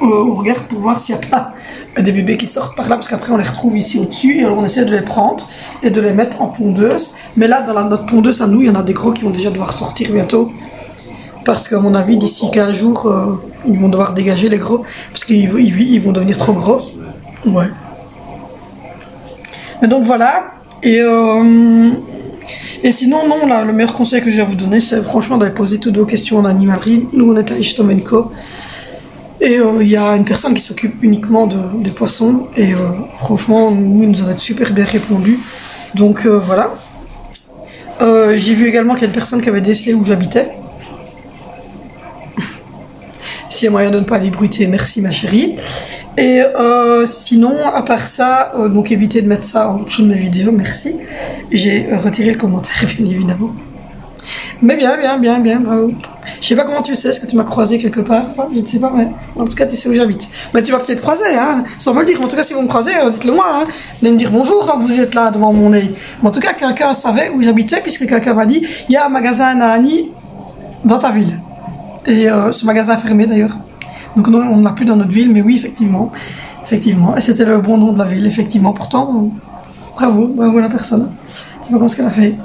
on regarde pour voir s'il n'y a pas des bébés qui sortent par là, parce qu'après on les retrouve ici au-dessus, et alors on essaie de les prendre et de les mettre en pondeuse. Mais là, dans notre pondeuse à nous, il y en a des gros qui vont déjà devoir sortir bientôt. Parce qu'à mon avis, d'ici 15 jours, ils vont devoir dégager les gros, parce qu'ils vont devenir trop gros. Ouais. Mais donc voilà, et sinon, non, là, le meilleur conseil que j'ai à vous donner, c'est franchement d'aller poser toutes vos questions en animalerie. Nous, on est allé chez Tom & Co. Et il y a une personne qui s'occupe uniquement des poissons. Et franchement, nous avons super bien répondu. Donc voilà. J'ai vu également qu'il y a une personne qui avait décelé où j'habitais. S'il y a moyen de ne pas les bruiter, merci ma chérie. Et sinon, à part ça, donc évitez de mettre ça en dessous de mes vidéos, merci. J'ai retiré le commentaire, bien évidemment. Mais bien, bravo. Je sais pas comment tu sais, est-ce que tu m'as croisé quelque part? Je ne sais pas, mais en tout cas tu sais où j'habite. Mais tu vas peut-être croiser, hein, sans me le dire. En tout cas, si vous me croisez, dites-le moi, hein. Venez me dire bonjour tant que vous êtes là devant mon nez. Mais en tout cas, quelqu'un savait où j'habitais, puisque quelqu'un m'a dit, il y a un magasin Nani dans ta ville. Et ce magasin est fermé d'ailleurs. Donc non, on ne l'a plus dans notre ville, mais oui, effectivement. Effectivement. Et c'était le bon nom de la ville, effectivement. Pourtant, bravo la personne. Je sais pas comment ce qu'elle a fait.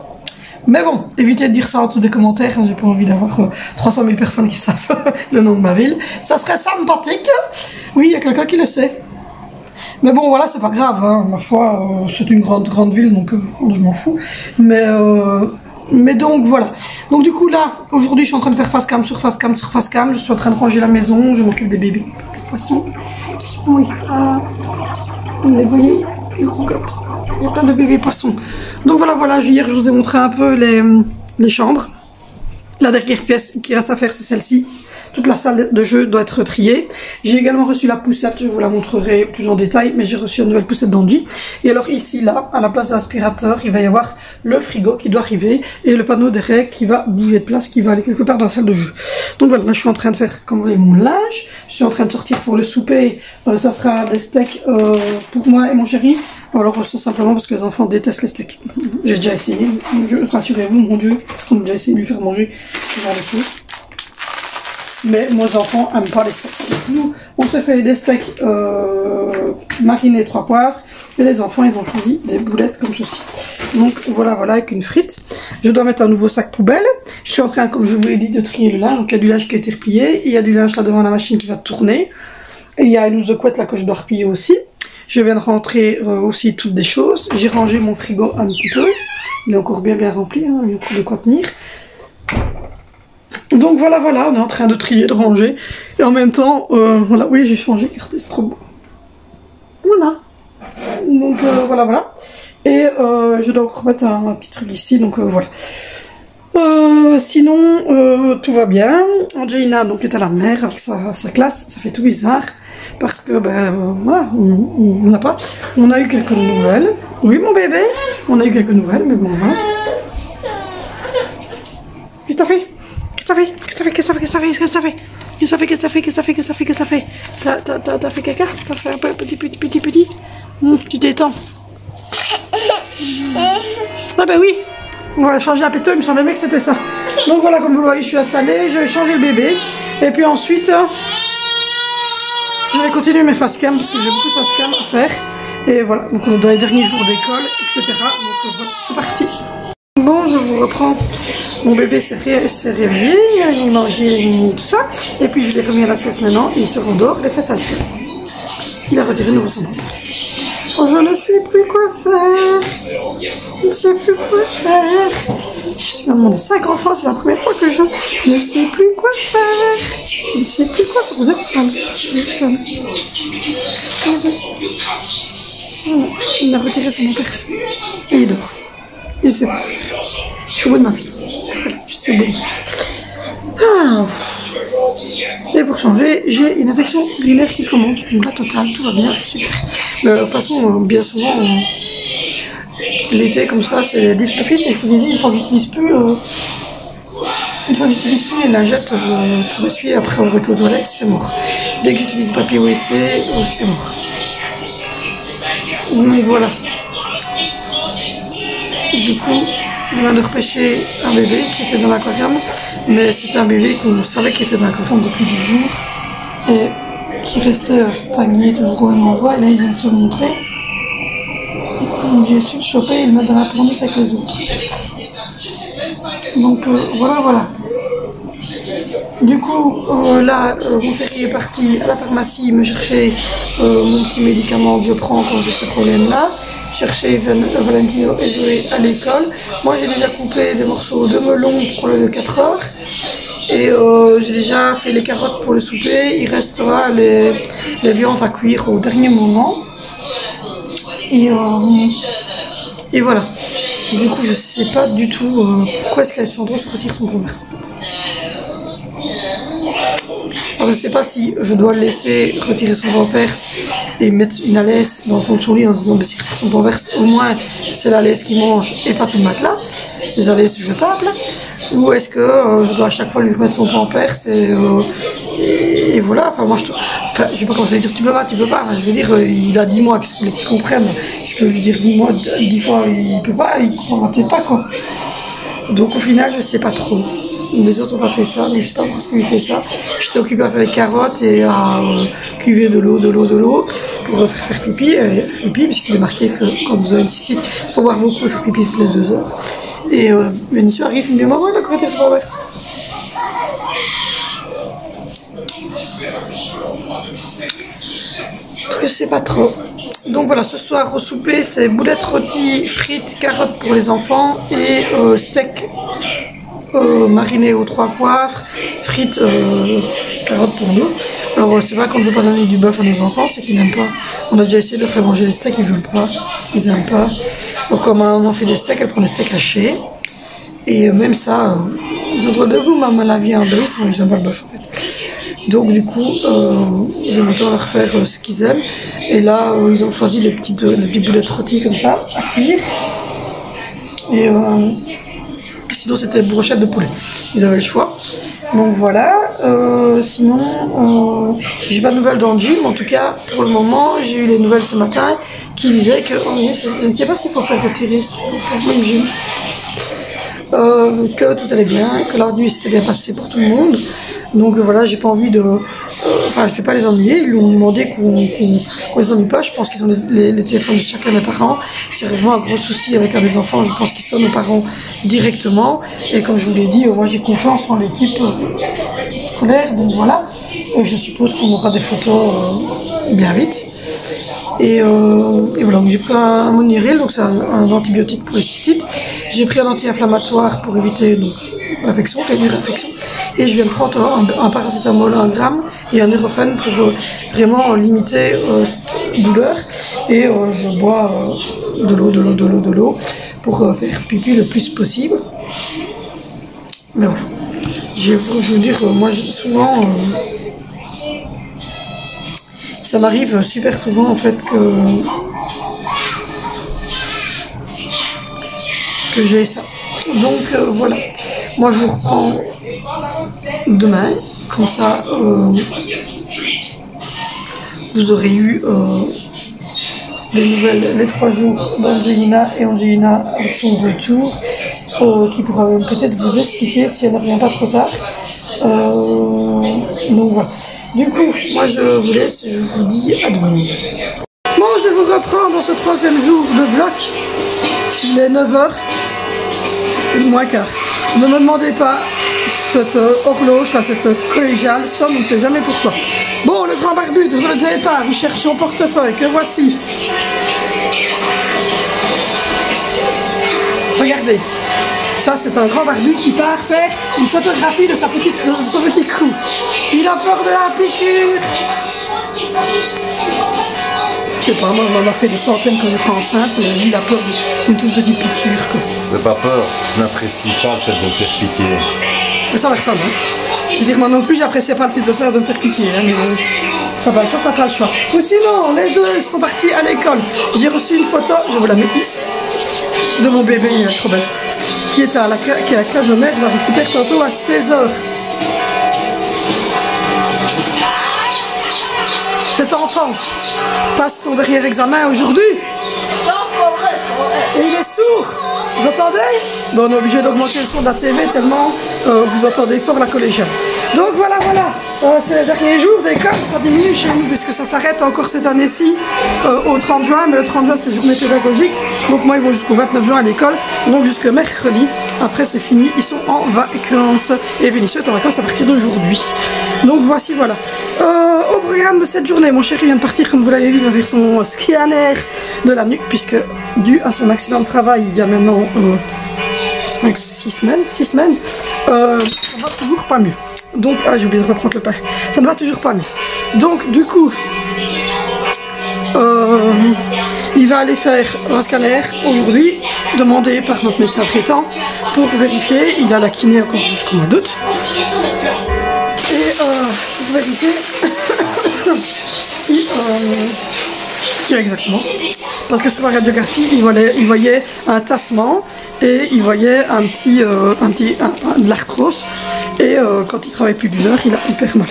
Mais bon, évitez de dire ça en dessous des commentaires, j'ai pas envie d'avoir 300 000 personnes qui savent le nom de ma ville. Ça serait sympathique. Oui, il y a quelqu'un qui le sait. Mais bon, voilà, c'est pas grave, hein. Ma foi, c'est une grande ville, donc je m'en fous. Mais donc, voilà. Donc du coup, là, aujourd'hui, je suis en train de faire face cam sur face cam sur face cam. Je suis en train de ranger la maison, je m'occupe des bébés poissons. Vous les voyez, ils rougotent. Il y a plein de bébés poissons. Donc voilà, hier je vous ai montré un peu les chambres. La dernière pièce qui reste à faire, c'est celle-ci. toute la salle de jeu doit être triée. J'ai également reçu la poussette, je vous la montrerai plus en détail, mais j'ai reçu une nouvelle poussette d'Angie. Et alors ici, là, à la place de l'aspirateur, il va y avoir le frigo qui doit arriver et le panneau des règles qui va bouger de place, qui va aller quelque part dans la salle de jeu. Donc voilà, là je suis en train de faire, comme vous voyez, mon linge. Je suis en train de sortir pour le souper. Ça sera des steaks pour moi et mon chéri. Alors c'est simplement parce que les enfants détestent les steaks. J'ai déjà essayé, rassurez-vous, mon Dieu, parce qu'on a déjà essayé de lui faire manger ce genre de choses. Mais nos enfants n'aiment pas les steaks. Donc, nous, on se fait des steaks marinés 3 poivres. Et les enfants, ils ont choisi des boulettes comme ceci. Donc voilà, avec une frite. Je dois mettre un nouveau sac poubelle. Je suis en train, comme je vous l'ai dit, de trier le linge. Donc il y a du linge qui a été replié. Il y a du linge là devant la machine qui va tourner. Et il y a une housse de couette là que je dois replier aussi. Je viens de rentrer aussi toutes des choses. J'ai rangé mon frigo un petit peu. Il est encore bien rempli, hein, il y a encore de quoi tenir. Donc voilà, on est en train de trier, de ranger. Et en même temps, voilà, oui, j'ai changé. Regardez, c'est trop beau. Voilà. Donc voilà. Et je dois encore mettre un petit truc ici, donc voilà. Sinon, tout va bien. Angelina donc est à la mer avec sa classe. Ça fait tout bizarre. Parce que, voilà, on n'a pas. On a eu quelques nouvelles. Oui, mon bébé. On a eu quelques nouvelles, mais bon, voilà. Qu'est-ce que t'as fait? T'as fait caca? T'as fait un peu petit. Tu t'étends. Ah bah oui. On va changer un péto, il me semblait bien que c'était ça. Donc voilà, comme vous le voyez, je suis installée. Je vais changer le bébé. Et puis ensuite... je vais continuer mes face cam parce que j'ai beaucoup de face cam à faire. Et voilà, donc on est dans les derniers jours d'école, etc. Donc voilà, c'est parti. Bon, je vous reprends. Mon bébé s'est réveillé, il mangeait tout ça. Et puis je l'ai remis à la sieste maintenant, il se rendort, les fesses à l'air. Il a retiré nouveau son pampers. Oh, je ne sais plus quoi faire. Je ne sais plus quoi faire. Je suis maman de 5 enfants, c'est la première fois que je ne sais plus quoi faire. Je ne sais plus quoi faire. Vous êtes seul. Voilà. Il a retiré son pampers. Et il dort. Je sais pas. Je suis au bout de ma vie. Je suis au bout de ma vie. Et pour changer, j'ai une infection urinaire qui commence. Donc la totale, tout va bien, super. Mais de toute façon, bien souvent, l'été comme ça, c'est des d'office. Et je vous ai dit, une fois que j'utilise plus, les lingettes pour essuyer après on va aux toilettes, c'est mort. Dès que j'utilise le papier WC, c'est mort. Donc voilà. Du coup, je viens de repêcher un bébé qui était dans l'aquarium, mais c'était un bébé qu'on savait qu'il était dans l'aquarium depuis 10 jours et qui restait stagné toujours au même endroit. Et là, il vient de se montrer. J'ai su le choper et le mettre dans la planète avec les autres. Donc voilà. Du coup, là, mon chéri est parti à la pharmacie me chercher mon petit médicament que je prends quand j'ai ce problème-là. Chercher Valentino et Zoé à l'école. Moi j'ai déjà coupé des morceaux de melon pour le 4 heures et j'ai déjà fait les carottes pour le souper. Il restera les viandes à cuire au dernier moment et voilà. Du coup je sais pas du tout pourquoi est-ce qu'Alessandro se retire son commerce en fait. Alors je sais pas si je dois le laisser retirer son pampers et mettre une alaise dans le fond de son lit en se disant s'il retire son pampers, au moins c'est la laisse qu'il mange et pas tout le matelas, les alaises jetables, ou est-ce que je dois à chaque fois lui remettre son pampers et voilà, enfin moi je vais pas commencer à dire tu peux pas, enfin, je veux dire il a 10 mois, qu'est-ce que vous voulez qu'il comprenne, je peux lui dire 10 mois, 10 fois il peut pas, il comprendra peut-être pas quoi. Donc au final je sais pas trop. Les autres n'ont pas fait ça, mais je sais pas pourquoi il fait ça. J'étais occupée à faire les carottes et à cuver de l'eau pour faire pipi, puisqu'il est marqué que quand vous avez insisté, il faut boire beaucoup et faire pipi toutes les 2 heures. Et Vénissieux arrive, il me dit maman, il a correcté son pampers. Je sais pas trop. Donc voilà, ce soir au souper, c'est boulettes rôties, frites, carottes pour les enfants et steak mariné aux 3 poivres, frites, carottes pour nous. Alors c'est vrai qu'on ne veut pas donner du bœuf à nos enfants, c'est qu'ils n'aiment pas. On a déjà essayé de leur faire manger des steaks, ils veulent pas, ils n'aiment pas. Donc comme on fait des steaks, elle prend des steaks hachés. Et même ça, ils ont trop de goût, maman, la viande, ils n'aiment pas le bœuf en fait. Donc du coup, j'ai eu le temps de leur faire ce qu'ils aiment. Et là, ils ont choisi les petites boulettes rôties comme ça, à cuire. Et sinon, c'était brochette de poulet. Ils avaient le choix. Donc voilà. Sinon, j'ai pas de nouvelles d'Angie, mais en tout cas, pour le moment, j'ai eu les nouvelles ce matin qui disaient que, je ne sais pas s'il faut faire retirer le gym. Que tout allait bien, que la nuit s'était bien passée pour tout le monde. Donc voilà, j'ai pas envie de... Enfin, je vais pas les ennuyer, ils lui ont demandé qu'on les ennuie pas. Je pense qu'ils ont les téléphones de chacun des parents. Si vraiment un gros souci avec un des enfants, je pense qu'ils sonnent aux parents directement. Et comme je vous l'ai dit, moi j'ai confiance en l'équipe scolaire, donc voilà. Je suppose qu'on aura des photos bien vite. Et voilà, j'ai pris un Moniril, donc c'est un antibiotique pour les cystites. J'ai pris un anti-inflammatoire pour éviter l'infection, l'infection. Et je viens de prendre un paracétamol 1 gramme et un Nurofen pour vraiment limiter cette douleur. Et je bois de l'eau pour faire pipi le plus possible. Mais voilà. Je veux dire, moi souvent... ça m'arrive super souvent en fait que j'ai ça. Donc voilà, moi je vous reprends demain, comme ça vous aurez eu des nouvelles les 3 jours d'Angelina et Angelina avec son retour qui pourra peut-être vous expliquer si elle ne revient pas trop tard. Donc voilà. Du coup, moi je vous laisse, je vous dis à demain. Bon, je vous reprends dans ce 3e jour de vlog. Il est 9h, moins quart. Ne me demandez pas cette horloge, enfin cette collégiale, somme, on ne sait jamais pourquoi. Bon, le grand barbu de le départ, il cherche son portefeuille, que voici. Regardez. Ça, c'est un grand barbu qui part faire une photographie de son petit cou. Il a peur de la piqûre. Je sais pas, moi, on en a fait des centaines quand j'étais enceinte. Et il a peur d'une toute petite piqûre. C'est pas peur, je n'apprécie pas le fait de me faire piquer. Mais ça va ressemble, hein. Je veux dire, moi non plus, j'appréciais pas le fait de me faire piquer. Hein, mais t'as pas le choix, t'as pas le choix. Ou sinon, les deux sont partis à l'école. J'ai reçu une photo, je vous la mets ici, de mon bébé, il est trop belle. Qui est à la classe de mère, je la récupère tantôt à 16h. Cet enfant passe son dernier examen aujourd'hui. Non, c'est pas vrai. Et il est sourd. Vous entendez? Bon, on est obligé d'augmenter le son de la TV tellement vous entendez fort la collégiale. Donc voilà. C'est le dernier jour d'école, ça diminue chez nous puisque ça s'arrête encore cette année-ci au 30 juin, mais le 30 juin c'est journée pédagogique, donc moi ils vont jusqu'au 29 juin à l'école, donc jusque mercredi, après c'est fini, ils sont en vacances, et Vénitieux est en vacances à partir d'aujourd'hui. Donc voici, voilà. Au programme de cette journée, mon chéri vient de partir, comme vous l'avez vu, il va faire son scanner de la nuque, puisque dû à son accident de travail, il y a maintenant 6 semaines, ça va toujours pas mieux. Donc, j'ai oublié de reprendre le pain. Ça ne va toujours pas mieux. Donc, du coup, il va aller faire un scanner aujourd'hui, demandé par notre médecin traitant, pour vérifier. Il a la kiné encore jusqu'au mois d'août. Et pour vérifier qui exactement. Parce que sur la radiographie, il voyait un tassement et il voyait de l'arthrose. Et quand il travaille plus d'1 heure, il a hyper mal.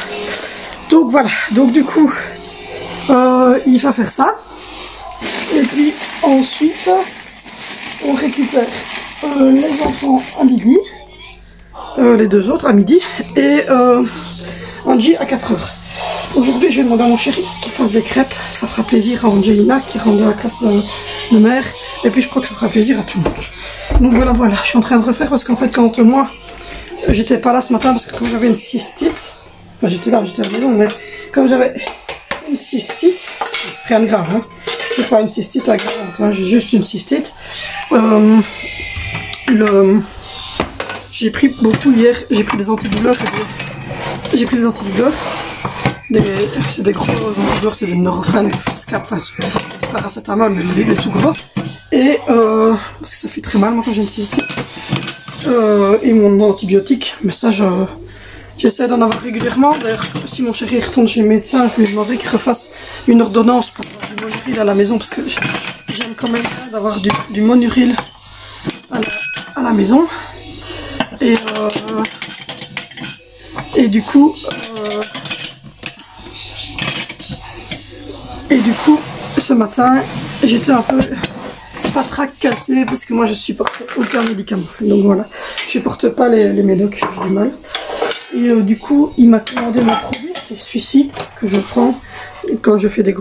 Donc voilà, donc du coup, il va faire ça. Et puis ensuite, on récupère les enfants à midi. Les deux autres à midi. Et Angie à 4h. Aujourd'hui, je vais demander à mon chéri qu'il fasse des crêpes. Ça fera plaisir à Angelina qui rentre de la classe de mère. Et puis je crois que ça fera plaisir à tout le monde. Donc voilà, je suis en train de refaire parce qu'en fait, quand moi... J'étais pas là ce matin parce que comme j'avais une cystite, enfin j'étais à la maison, mais comme j'avais une cystite, rien de grave, hein, c'est pas une cystite aggravante, hein, j'ai juste une cystite. J'ai pris beaucoup hier, j'ai pris des antidouleurs, c'est des gros antidouleurs, c'est des Nurofen, des Foscap, enfin du paracétamol, mais il est tout gros. Et parce que ça fait très mal moi quand j'ai une cystite. Et mon antibiotique, mais ça je J'essaie d'en avoir régulièrement. D'ailleurs, si mon chéri retourne chez le médecin, je lui demanderai qu'il refasse une ordonnance pour avoir du Monuril à la maison, parce que j'aime quand même bien d'avoir du Monuril à la maison. Et du coup, ce matin, j'étais un peu patraque cassée parce que moi je supporte aucun médicament. Donc voilà, je supporte pas les médocs, j'ai du mal. Et du coup, il m'a commandé mon produit, qui est celui-ci, que je prends quand je fais des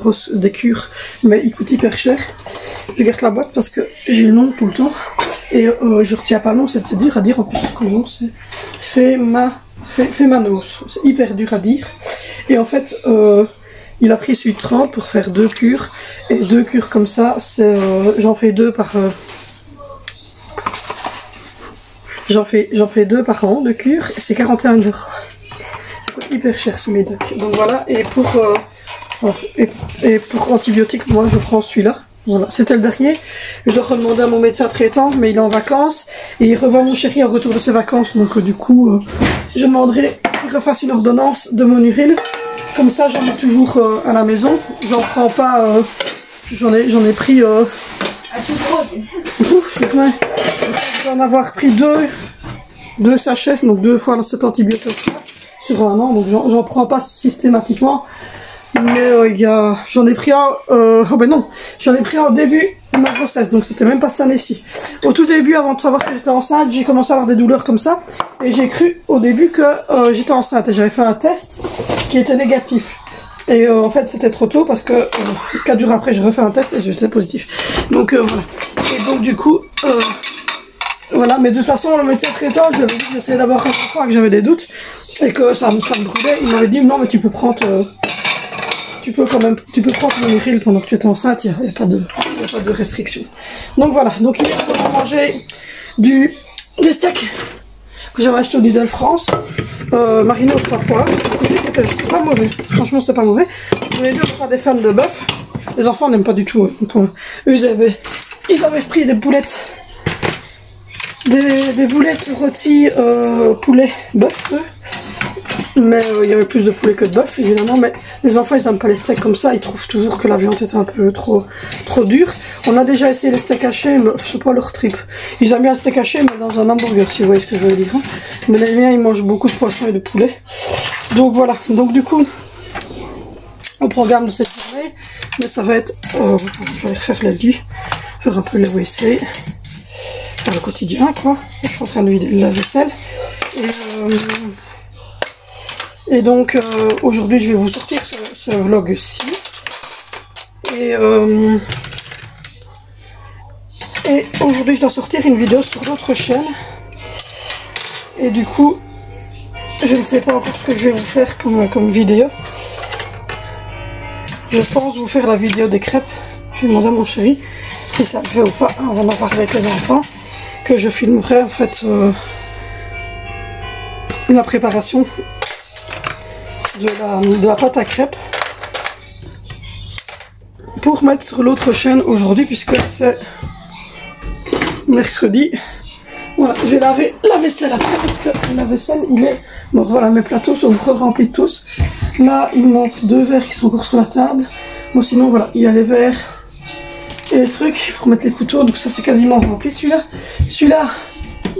cures, mais il coûte hyper cher. Je garde la boîte parce que j'ai le nom tout le temps. Et je retiens pas le nom, c'est dur à dire, en plus le nom c'est Fémanos. C'est hyper dur à dire. Et en fait, il a pris celui de 30 pour faire 2 cures. Et 2 cures comme ça, j'en fais 2 par... J'en fais 2 par an de cure, et c'est 41 €. Ça coûte hyper cher ce médoc. Donc voilà, et pour antibiotiques, moi je prends celui-là. Voilà, c'était le dernier. Je dois redemander à mon médecin traitant, mais il est en vacances. Et il revoit mon chéri en retour de ses vacances. Donc du coup, je demanderai qu'il refasse une ordonnance de Monuril. Comme ça, j'en ai toujours à la maison. J'en prends pas... j'en ai pris... je vais en avoir pris 2 sachets. Donc 2 fois dans cet antibiotique sur un an. Donc j'en prends pas systématiquement. Mais j'en ai pris un, j'en ai pris un au début de ma grossesse, donc c'était même pas cette année-ci. Au tout début, avant de savoir que j'étais enceinte, j'ai commencé à avoir des douleurs comme ça, et j'ai cru au début que j'étais enceinte, et j'avais fait un test qui était négatif. Et en fait, c'était trop tôt, parce que 4 jours après, j'ai refait un test, et j'étais positif. Donc voilà. Et donc du coup, voilà, mais de toute façon, le médecin traitant, je lui avais dit que j'essayais d'avoir un enfant, que j'avais des doutes, et que ça me brûlait. Il m'avait dit, non, mais tu peux prendre... Tu peux prendre le Monuril pendant que tu es enceinte, il n'y a pas de restriction. Donc voilà, donc il est pour manger des steaks que j'avais acheté au Lidl France, mariné aux 3 pois. C'était pas mauvais, franchement c'était pas mauvais. On est deux pas des fans de bœuf, les enfants n'aiment pas du tout. Donc, eux ils avaient pris des boulettes, des boulettes rôties poulet bœuf. Mais il y avait plus de poulet que de bœuf évidemment, mais les enfants ils aiment pas les steaks comme ça, ils trouvent toujours que la viande est un peu trop dure. On a déjà essayé les steaks hachés, mais c'est pas leur trip. Ils aiment bien le steak haché mais dans un hamburger, si vous voyez ce que je veux dire. Mais les miens ils mangent beaucoup de poisson et de poulet. Donc voilà, donc du coup, au programme de cette journée, mais ça va être, je vais refaire le lit, faire un peu le WC, faire le quotidien quoi. Je suis en train de vider la vaisselle. Et donc aujourd'hui je vais vous sortir ce vlog-ci. Et aujourd'hui je dois sortir une vidéo sur l'autre chaîne. Et du coup, je ne sais pas encore ce que je vais vous faire comme vidéo. Je pense vous faire la vidéo des crêpes. Je vais demander à mon chéri si ça le fait ou pas, avant d'en parler avec les enfants, que je filmerai en fait la préparation de la pâte à crêpes pour mettre sur l'autre chaîne aujourd'hui, puisque c'est mercredi. Voilà, je vais laver la vaisselle après, parce que la vaisselle il est... Bon voilà, mes plateaux sont remplis de tous. Là il me manque 2 verres qui sont encore sur la table. Bon sinon voilà, il y a les verres et les trucs, il faut remettre les couteaux, donc ça c'est quasiment rempli. Celui-là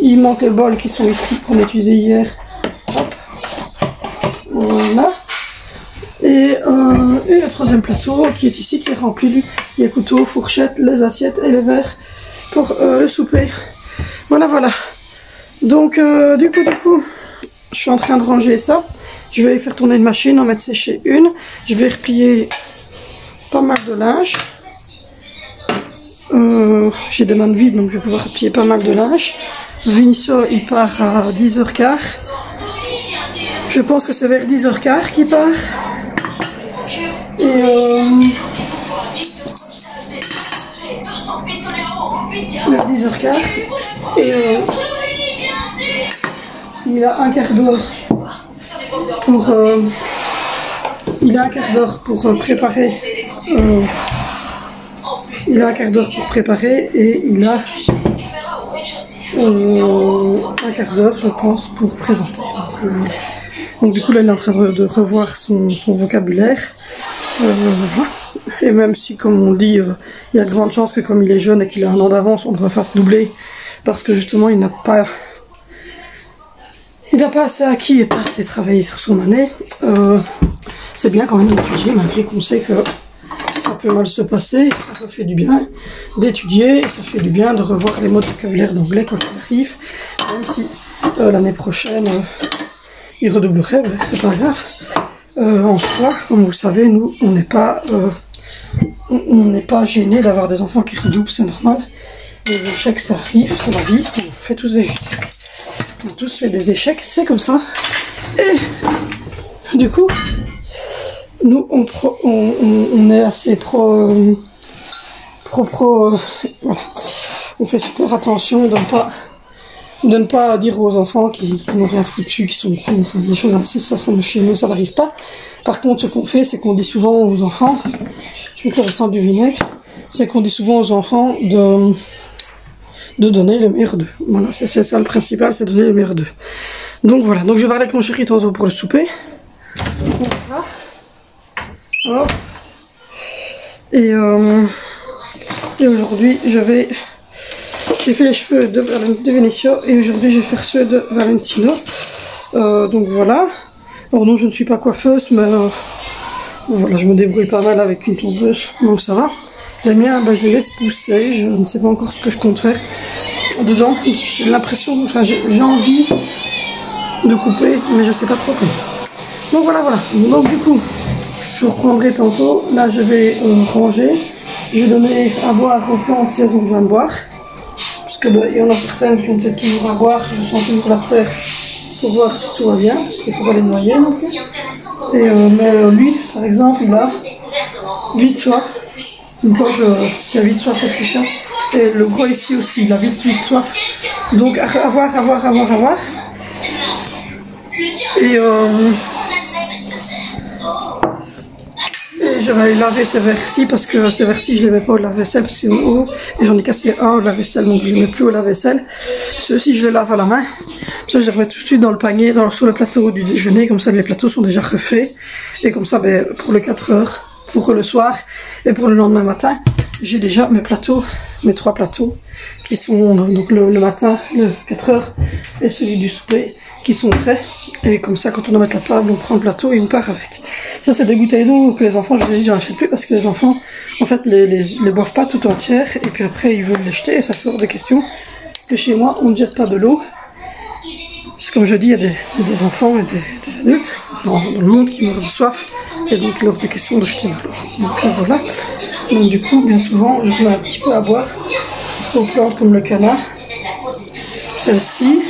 il manque les bols qui sont ici, qu'on a utilisé hier. Hop. Voilà. Et le troisième plateau qui est ici, qui est rempli, lui. Il y a couteaux, fourchettes, les assiettes et les verres pour le souper. Voilà, voilà. Donc du coup, je suis en train de ranger ça. Je vais faire tourner une machine, en mettre sécher une. Je vais replier pas mal de linge. J'ai des mains vides, donc je vais pouvoir replier pas mal de linge. Vinicio, il part à 10h15. Je pense que c'est vers 10h15 qu'il part. Et vers 10h15. Et il a un quart d'heure pour préparer. Il a un quart d'heure pour préparer et il a un quart d'heure, je pense, pour présenter. Donc, Donc du coup là il est en train de revoir son vocabulaire. Et même si comme on dit, il y a de grandes chances que comme il est jeune et qu'il a un an d'avance, on le refasse doubler. Parce que justement il n'a pas assez acquis et pas assez travaillé sur son année. C'est bien quand même d'étudier malgré qu'on sait que ça peut mal se passer. Ça fait du bien d'étudier et ça fait du bien de revoir les mots de vocabulaire d'anglais quand il arrive. Même si l'année prochaine il redoublerait, c'est pas grave. En soi, comme vous le savez, nous on n'est pas gênés d'avoir des enfants qui redoublent, c'est normal. Les échecs ça arrive, c'est la vie, on fait tous des échecs. On a tous fait des échecs, c'est comme ça. Et du coup, nous on est assez voilà. On fait super attention de ne pas dire aux enfants qui n'ont rien foutu, qui sont cons, enfin, des choses ainsi, ça chez nous ça n'arrive pas. Par contre ce qu'on fait, c'est qu'on dit souvent aux enfants, je vais le restant du vinaigre, c'est qu'on dit souvent aux enfants de donner le meilleur d'eux. Voilà, c'est ça le principal, c'est donner le meilleur d'eux. Donc voilà, donc je vais parler avec mon chéri tantôt pour le souper. Voilà. Hop. Et aujourd'hui j'ai fait les cheveux de Vinicio et aujourd'hui je vais faire ceux de Valentino. Donc voilà. Alors non, je ne suis pas coiffeuse, mais voilà, je me débrouille pas mal avec une tondeuse, donc ça va. Les miens, je les laisse pousser, je ne sais pas encore ce que je compte faire dedans. J'ai l'impression, enfin j'ai envie de couper, mais je sais pas trop comment. Donc voilà. Donc du coup, je vous reprendrai tantôt. Là, je vais ranger. Je vais donner à boire aux plantes si elles ont besoin de boire. Parce que il y en a certaines qui ont peut-être toujours à boire. Je sens toujours la terre pour voir si tout va bien, parce qu'il ne faut pas les noyer non plus. Et mais lui, par exemple, il a vite soif. C'est une plante qui a vite soif, le fuchsia. Et le gros ici aussi, il a vite soif. Donc à voir. Et je vais laver ces verres-ci parce que ces verres-ci je les mets pas au lave-vaisselle parce que c'est en haut et j'en ai cassé un au lave-vaisselle, donc je les mets plus au lave-vaisselle. Ceux-ci je les lave à la main, ça je les remets tout de suite dans le panier, sur le plateau du déjeuner, comme ça les plateaux sont déjà refaits et comme ça pour les 4 heures, pour le soir et pour le lendemain matin, j'ai déjà mes 3 plateaux qui sont donc le matin, le 4 heures et celui du souper qui sont prêts. Et comme ça, quand on doit mettre la table, on prend le plateau et on part avec. Ça, c'est des bouteilles d'eau que les enfants, je vous ai dit, j'en achète plus parce que les enfants, en fait, les boivent pas tout entières et puis après, ils veulent les jeter et ça sort des questions. Parce que chez moi, on ne jette pas de l'eau. Parce que comme je dis, il y a des enfants et des adultes dans le monde qui meurent de soif. Et donc, il leur est question de jeter de l'eau. Donc voilà. Donc du coup, bien souvent, je mets un petit peu à boire aux plantes comme le canard. Celle-ci.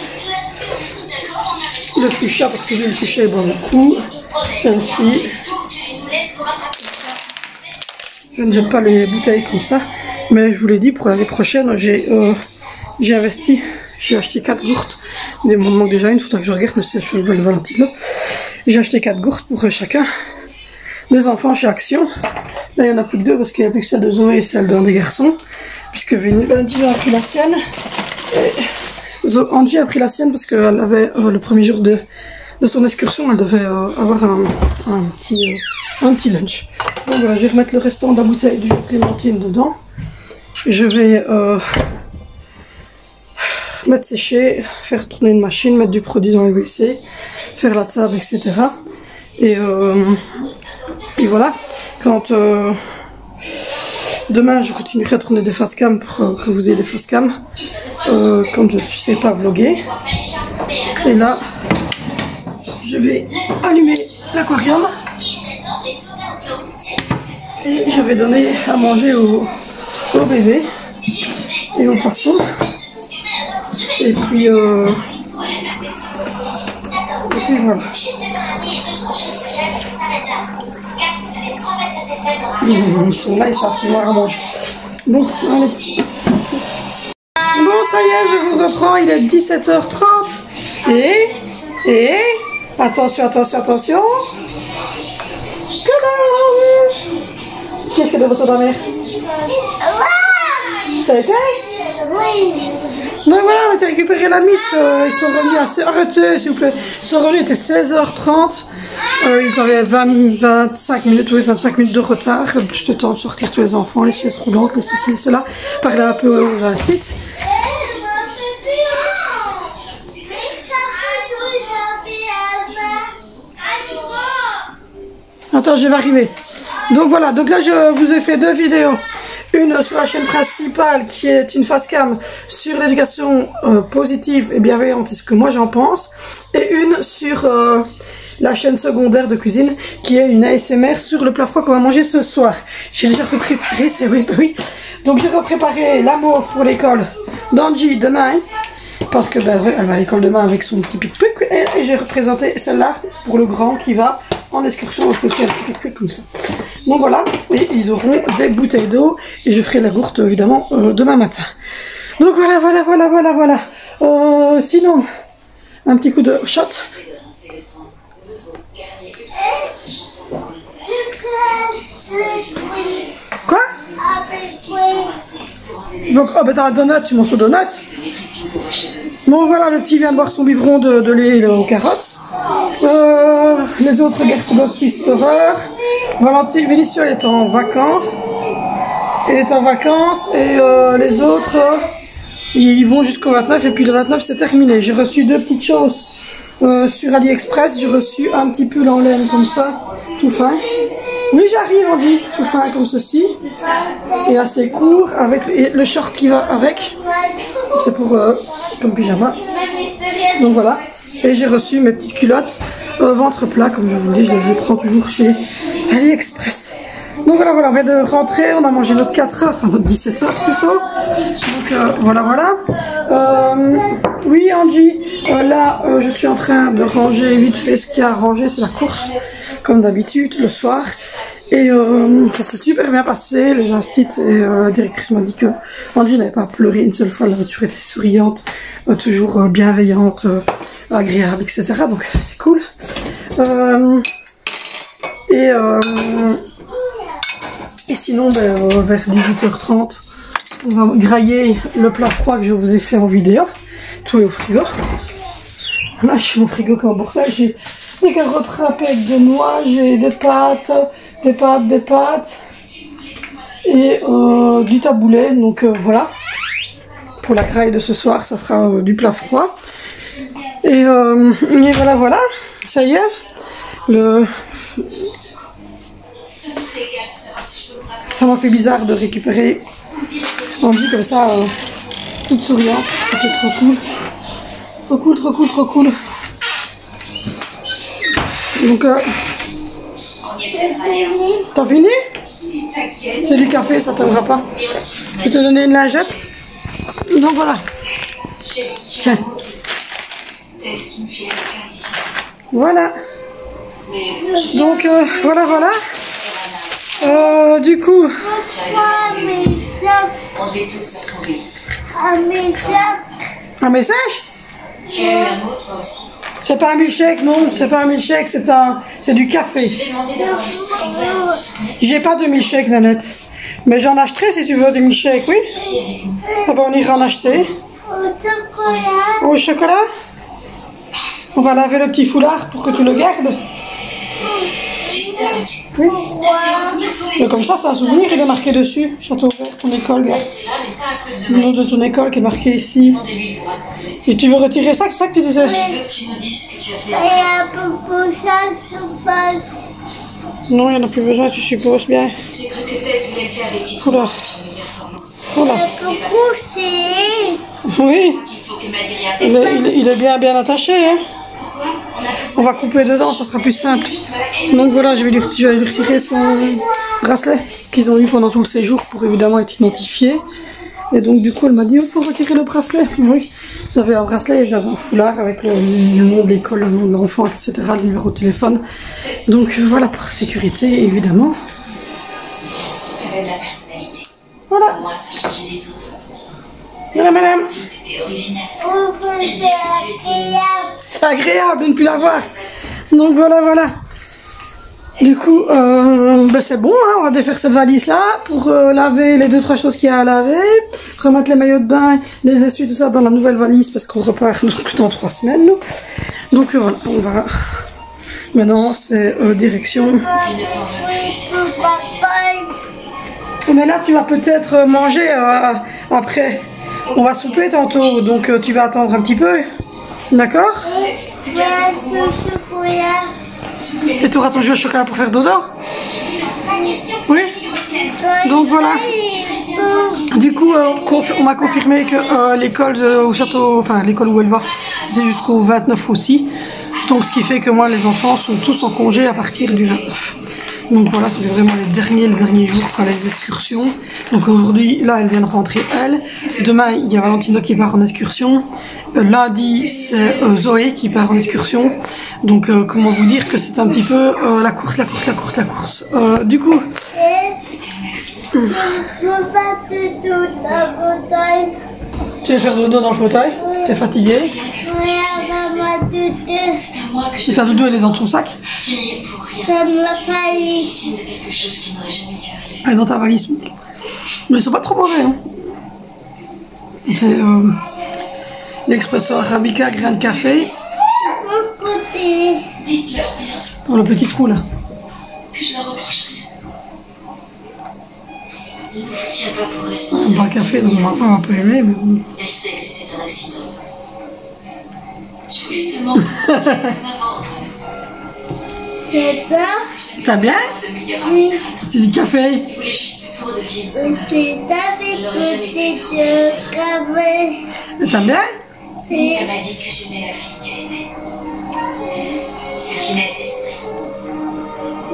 Le fuchsia, parce que le fuchsia est bon beaucoup. Celle-ci. Je ne jette pas les bouteilles comme ça. Mais je vous l'ai dit, pour l'année prochaine, j'ai investi. J'ai acheté 4 gourdes. Il me manque déjà une, il faudra que je regarde, mais c'est le Valentino. J'ai acheté 4 gourdes pour chacun. Mes enfants chez Action. Là, il n'y en a plus que 2 parce qu'il n'y a plus que celle de Zoé et celle d'un des garçons. Puisque Valentina a pris la sienne. Angie a pris la sienne parce qu'elle avait le premier jour de son excursion, elle devait avoir un petit lunch. Donc voilà, je vais remettre le restant de la bouteille du jus de clémentine dedans. Je vais mettre sécher, faire tourner une machine, mettre du produit dans les WC, faire la table, etc. Et voilà, quand demain je continuerai à tourner des facecam pour que vous ayez des facecam quand je ne sais pas vlogger. Et là, je vais allumer l'aquarium et je vais donner à manger au bébé et aux poissons. Et puis voilà. Ils sont là, ils savent pouvoir à manger. Bon, allez. Bon, ça y est, je vous reprends, il est 17h30. Et, attention. Tadam! Qu'est-ce qu'elle doit votre dormir? Ça a été? Donc voilà, on a été récupérer la miss. Ils sont revenus assez. Arrêtez, s'il vous plaît. Ils sont revenus, il était 16h30. Ils avaient 25 minutes, oui, 25 minutes de retard. Juste le temps de sortir tous les enfants, les chaises roulantes, les ceci, cela. Parler un peu aux instituts. Attends, je vais arriver. Donc voilà, donc là je vous ai fait 2 vidéos. Une sur la chaîne principale qui est une face cam sur l'éducation positive et bienveillante et ce que moi j'en pense. Et une sur la chaîne secondaire de cuisine qui est une ASMR sur le plat froid qu'on va manger ce soir. J'ai déjà préparé, c'est oui. Donc j'ai repréparé la mauve pour l'école d'Angie demain. Parce que ben, elle va à l'école demain avec son petit pic-pic. Et j'ai représenté celle-là pour le grand qui va en excursion. Donc je me suis un petit pic-pic comme ça. Donc voilà, et ils auront des bouteilles d'eau. Et je ferai la gourde évidemment demain matin. Donc voilà. Sinon, un petit coup de shot. Quoi? Donc, oh ben t'as un donut, tu manges ton donut. Bon voilà, le petit vient de boire son biberon de lait aux carottes. Les autres regardent Boss Whisperer. Valentin, Vénition est en vacances. Il est en vacances et les autres, ils vont jusqu'au 29 et puis le 29 c'est terminé. J'ai reçu 2 petites choses sur AliExpress. J'ai reçu un petit pull en laine comme ça, tout fin. Oui, j'arrive, on dit, tout fin comme ceci. Et assez court, avec le short qui va avec. C'est pour comme pyjama. Donc voilà. Et j'ai reçu mes petites culottes ventre plat, comme je vous le dis, je les prends toujours chez AliExpress. Donc voilà, on vient de rentrer, on a mangé notre 4h, enfin notre 17h plutôt. Donc voilà. Oui, Angie, là je suis en train de ranger vite fait ce qu'il y a à ranger, c'est la course, comme d'habitude, le soir. Et ça s'est super bien passé, les instits et la directrice m'a dit que Angie n'avait pas pleuré une seule fois, elle avait toujours été souriante, toujours bienveillante, agréable, etc. Donc c'est cool. Et sinon, vers 18h30, on va grailler le plat froid que je vous ai fait en vidéo. Tout est au frigo. Là, j'ai mon frigo comme bordel. J'ai des carottes râpées avec des noix, j'ai des pâtes. Et du taboulet. Donc voilà. Pour la graille de ce soir, ça sera du plat froid. Et voilà. Ça y est. Ça m'a fait bizarre de récupérer Angie comme ça, toute souriante. C'était trop cool. Trop cool. Donc, t'as fini? C'est du café, ça t'aimera pas. Je vais te donner une lingette. Donc voilà. Tiens. Voilà. Donc voilà. Du coup. Un message? Tu as eu un mot toi aussi. C'est pas un milkshake, non, c'est pas un milkshake, c'est du café. J'ai pas de milkshake, Nanette. Mais j'en achèterai si tu veux du milkshake, oui? Ah ben on ira en acheter. Au chocolat? On va laver le petit foulard pour que tu le gardes. Oui. Et comme ça, c'est un souvenir, il est marqué dessus. Château vert, ton école, gars. Le nom de ton école qui est marqué ici. Et tu veux retirer ça, c'est ça que tu disais? Non, il n'y en a plus besoin, tu supposes bien. J'ai cru que Tess voulait faire des petites Oula. sur mes performances. Oula. Oui. Il est bien attaché, hein. On va couper dedans, ça sera plus simple. Donc voilà, je vais lui retirer son bracelet qu'ils ont eu pendant tout le séjour pour évidemment être identifié. Et donc du coup elle m'a dit il faut retirer le bracelet. Oui, j'avais un bracelet et j'avais un foulard avec le nom de l'école, le nom de l'enfant, etc., le numéro de téléphone. Donc voilà, pour sécurité évidemment. Elle avait de la personnalité. Voilà. Pour moi, ça changeait des autres. Voilà madame. T'étais originale. C'est agréable de ne plus la voir. Donc voilà. Du coup, c'est bon, hein, on va défaire cette valise-là pour laver les 2-3 choses qu'il y a à laver, remettre les maillots de bain, les essuies, tout ça dans la nouvelle valise parce qu'on repart dans 3 semaines. Nous. Donc voilà, on va... Maintenant, c'est direction... Mais là, tu vas peut-être manger après. On va souper tantôt, donc tu vas attendre un petit peu. D'accord? Et tu auras ton jus au chocolat pour faire dodo? Oui. Donc voilà. Du coup, on m'a confirmé que l'école au château, enfin l'école où elle va, c'était jusqu'au 29 aussi. Donc ce qui fait que moi, les enfants sont tous en congé à partir du 29. Donc voilà, c'est vraiment le dernier jour pour les excursions. Donc aujourd'hui, là, elle vient de rentrer, elle. Demain, il y a Valentina qui part en excursion. Lundi, c'est Zoé qui part en excursion. Donc comment vous dire que c'est un petit peu la course. Du coup... Tu vas faire dodo dans le fauteuil? T'es fatigué? Et ta dodo, elle est dans ton sac? Elle est dans ta valise. Mais ils sont pas trop mauvais, hein. C'est l'expresso arabica, grain de café. Dans le petit trou, là. Que je ne reproche rien. Il ne vous tient pas pour On responsable. boit le café, donc on va pas aimer, mais bon. Elle sait que c'était un accident. Je voulais seulement m'avoir. C'est peur. T'as bien? Oui. C'est du café. Il voulait juste que tout redevienne comme avant. C'est avec côté de café. T'as bien? Oui. Elle m'a dit que j'aimais la fille qu'elle était. Sa finesse d'esprit.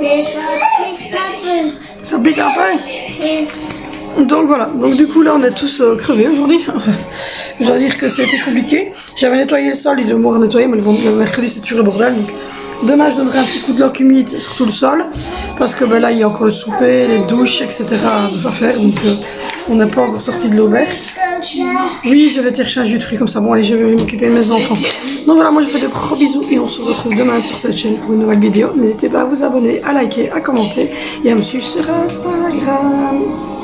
Mais ça pique un peu. Ça pique un peu? Oui. Donc voilà, donc du coup là on est tous crevés aujourd'hui. Je dois dire que c'était compliqué. J'avais nettoyé le sol, il devait m'avoir nettoyé, mais le mercredi c'est toujours le bordel. Donc, demain je donnerai un petit coup de lock humide sur tout le sol. Parce que ben, là il y a encore le souper, les douches, etc. à faire. Donc on n'est pas encore sorti de l'auberge. Oui, je vais te chercher un jus de fruits comme ça. Bon allez, je vais m'occuper de mes enfants. Donc voilà, moi je vous fais de gros bisous et on se retrouve demain sur cette chaîne pour une nouvelle vidéo. N'hésitez pas à vous abonner, à liker, à commenter et à me suivre sur Instagram.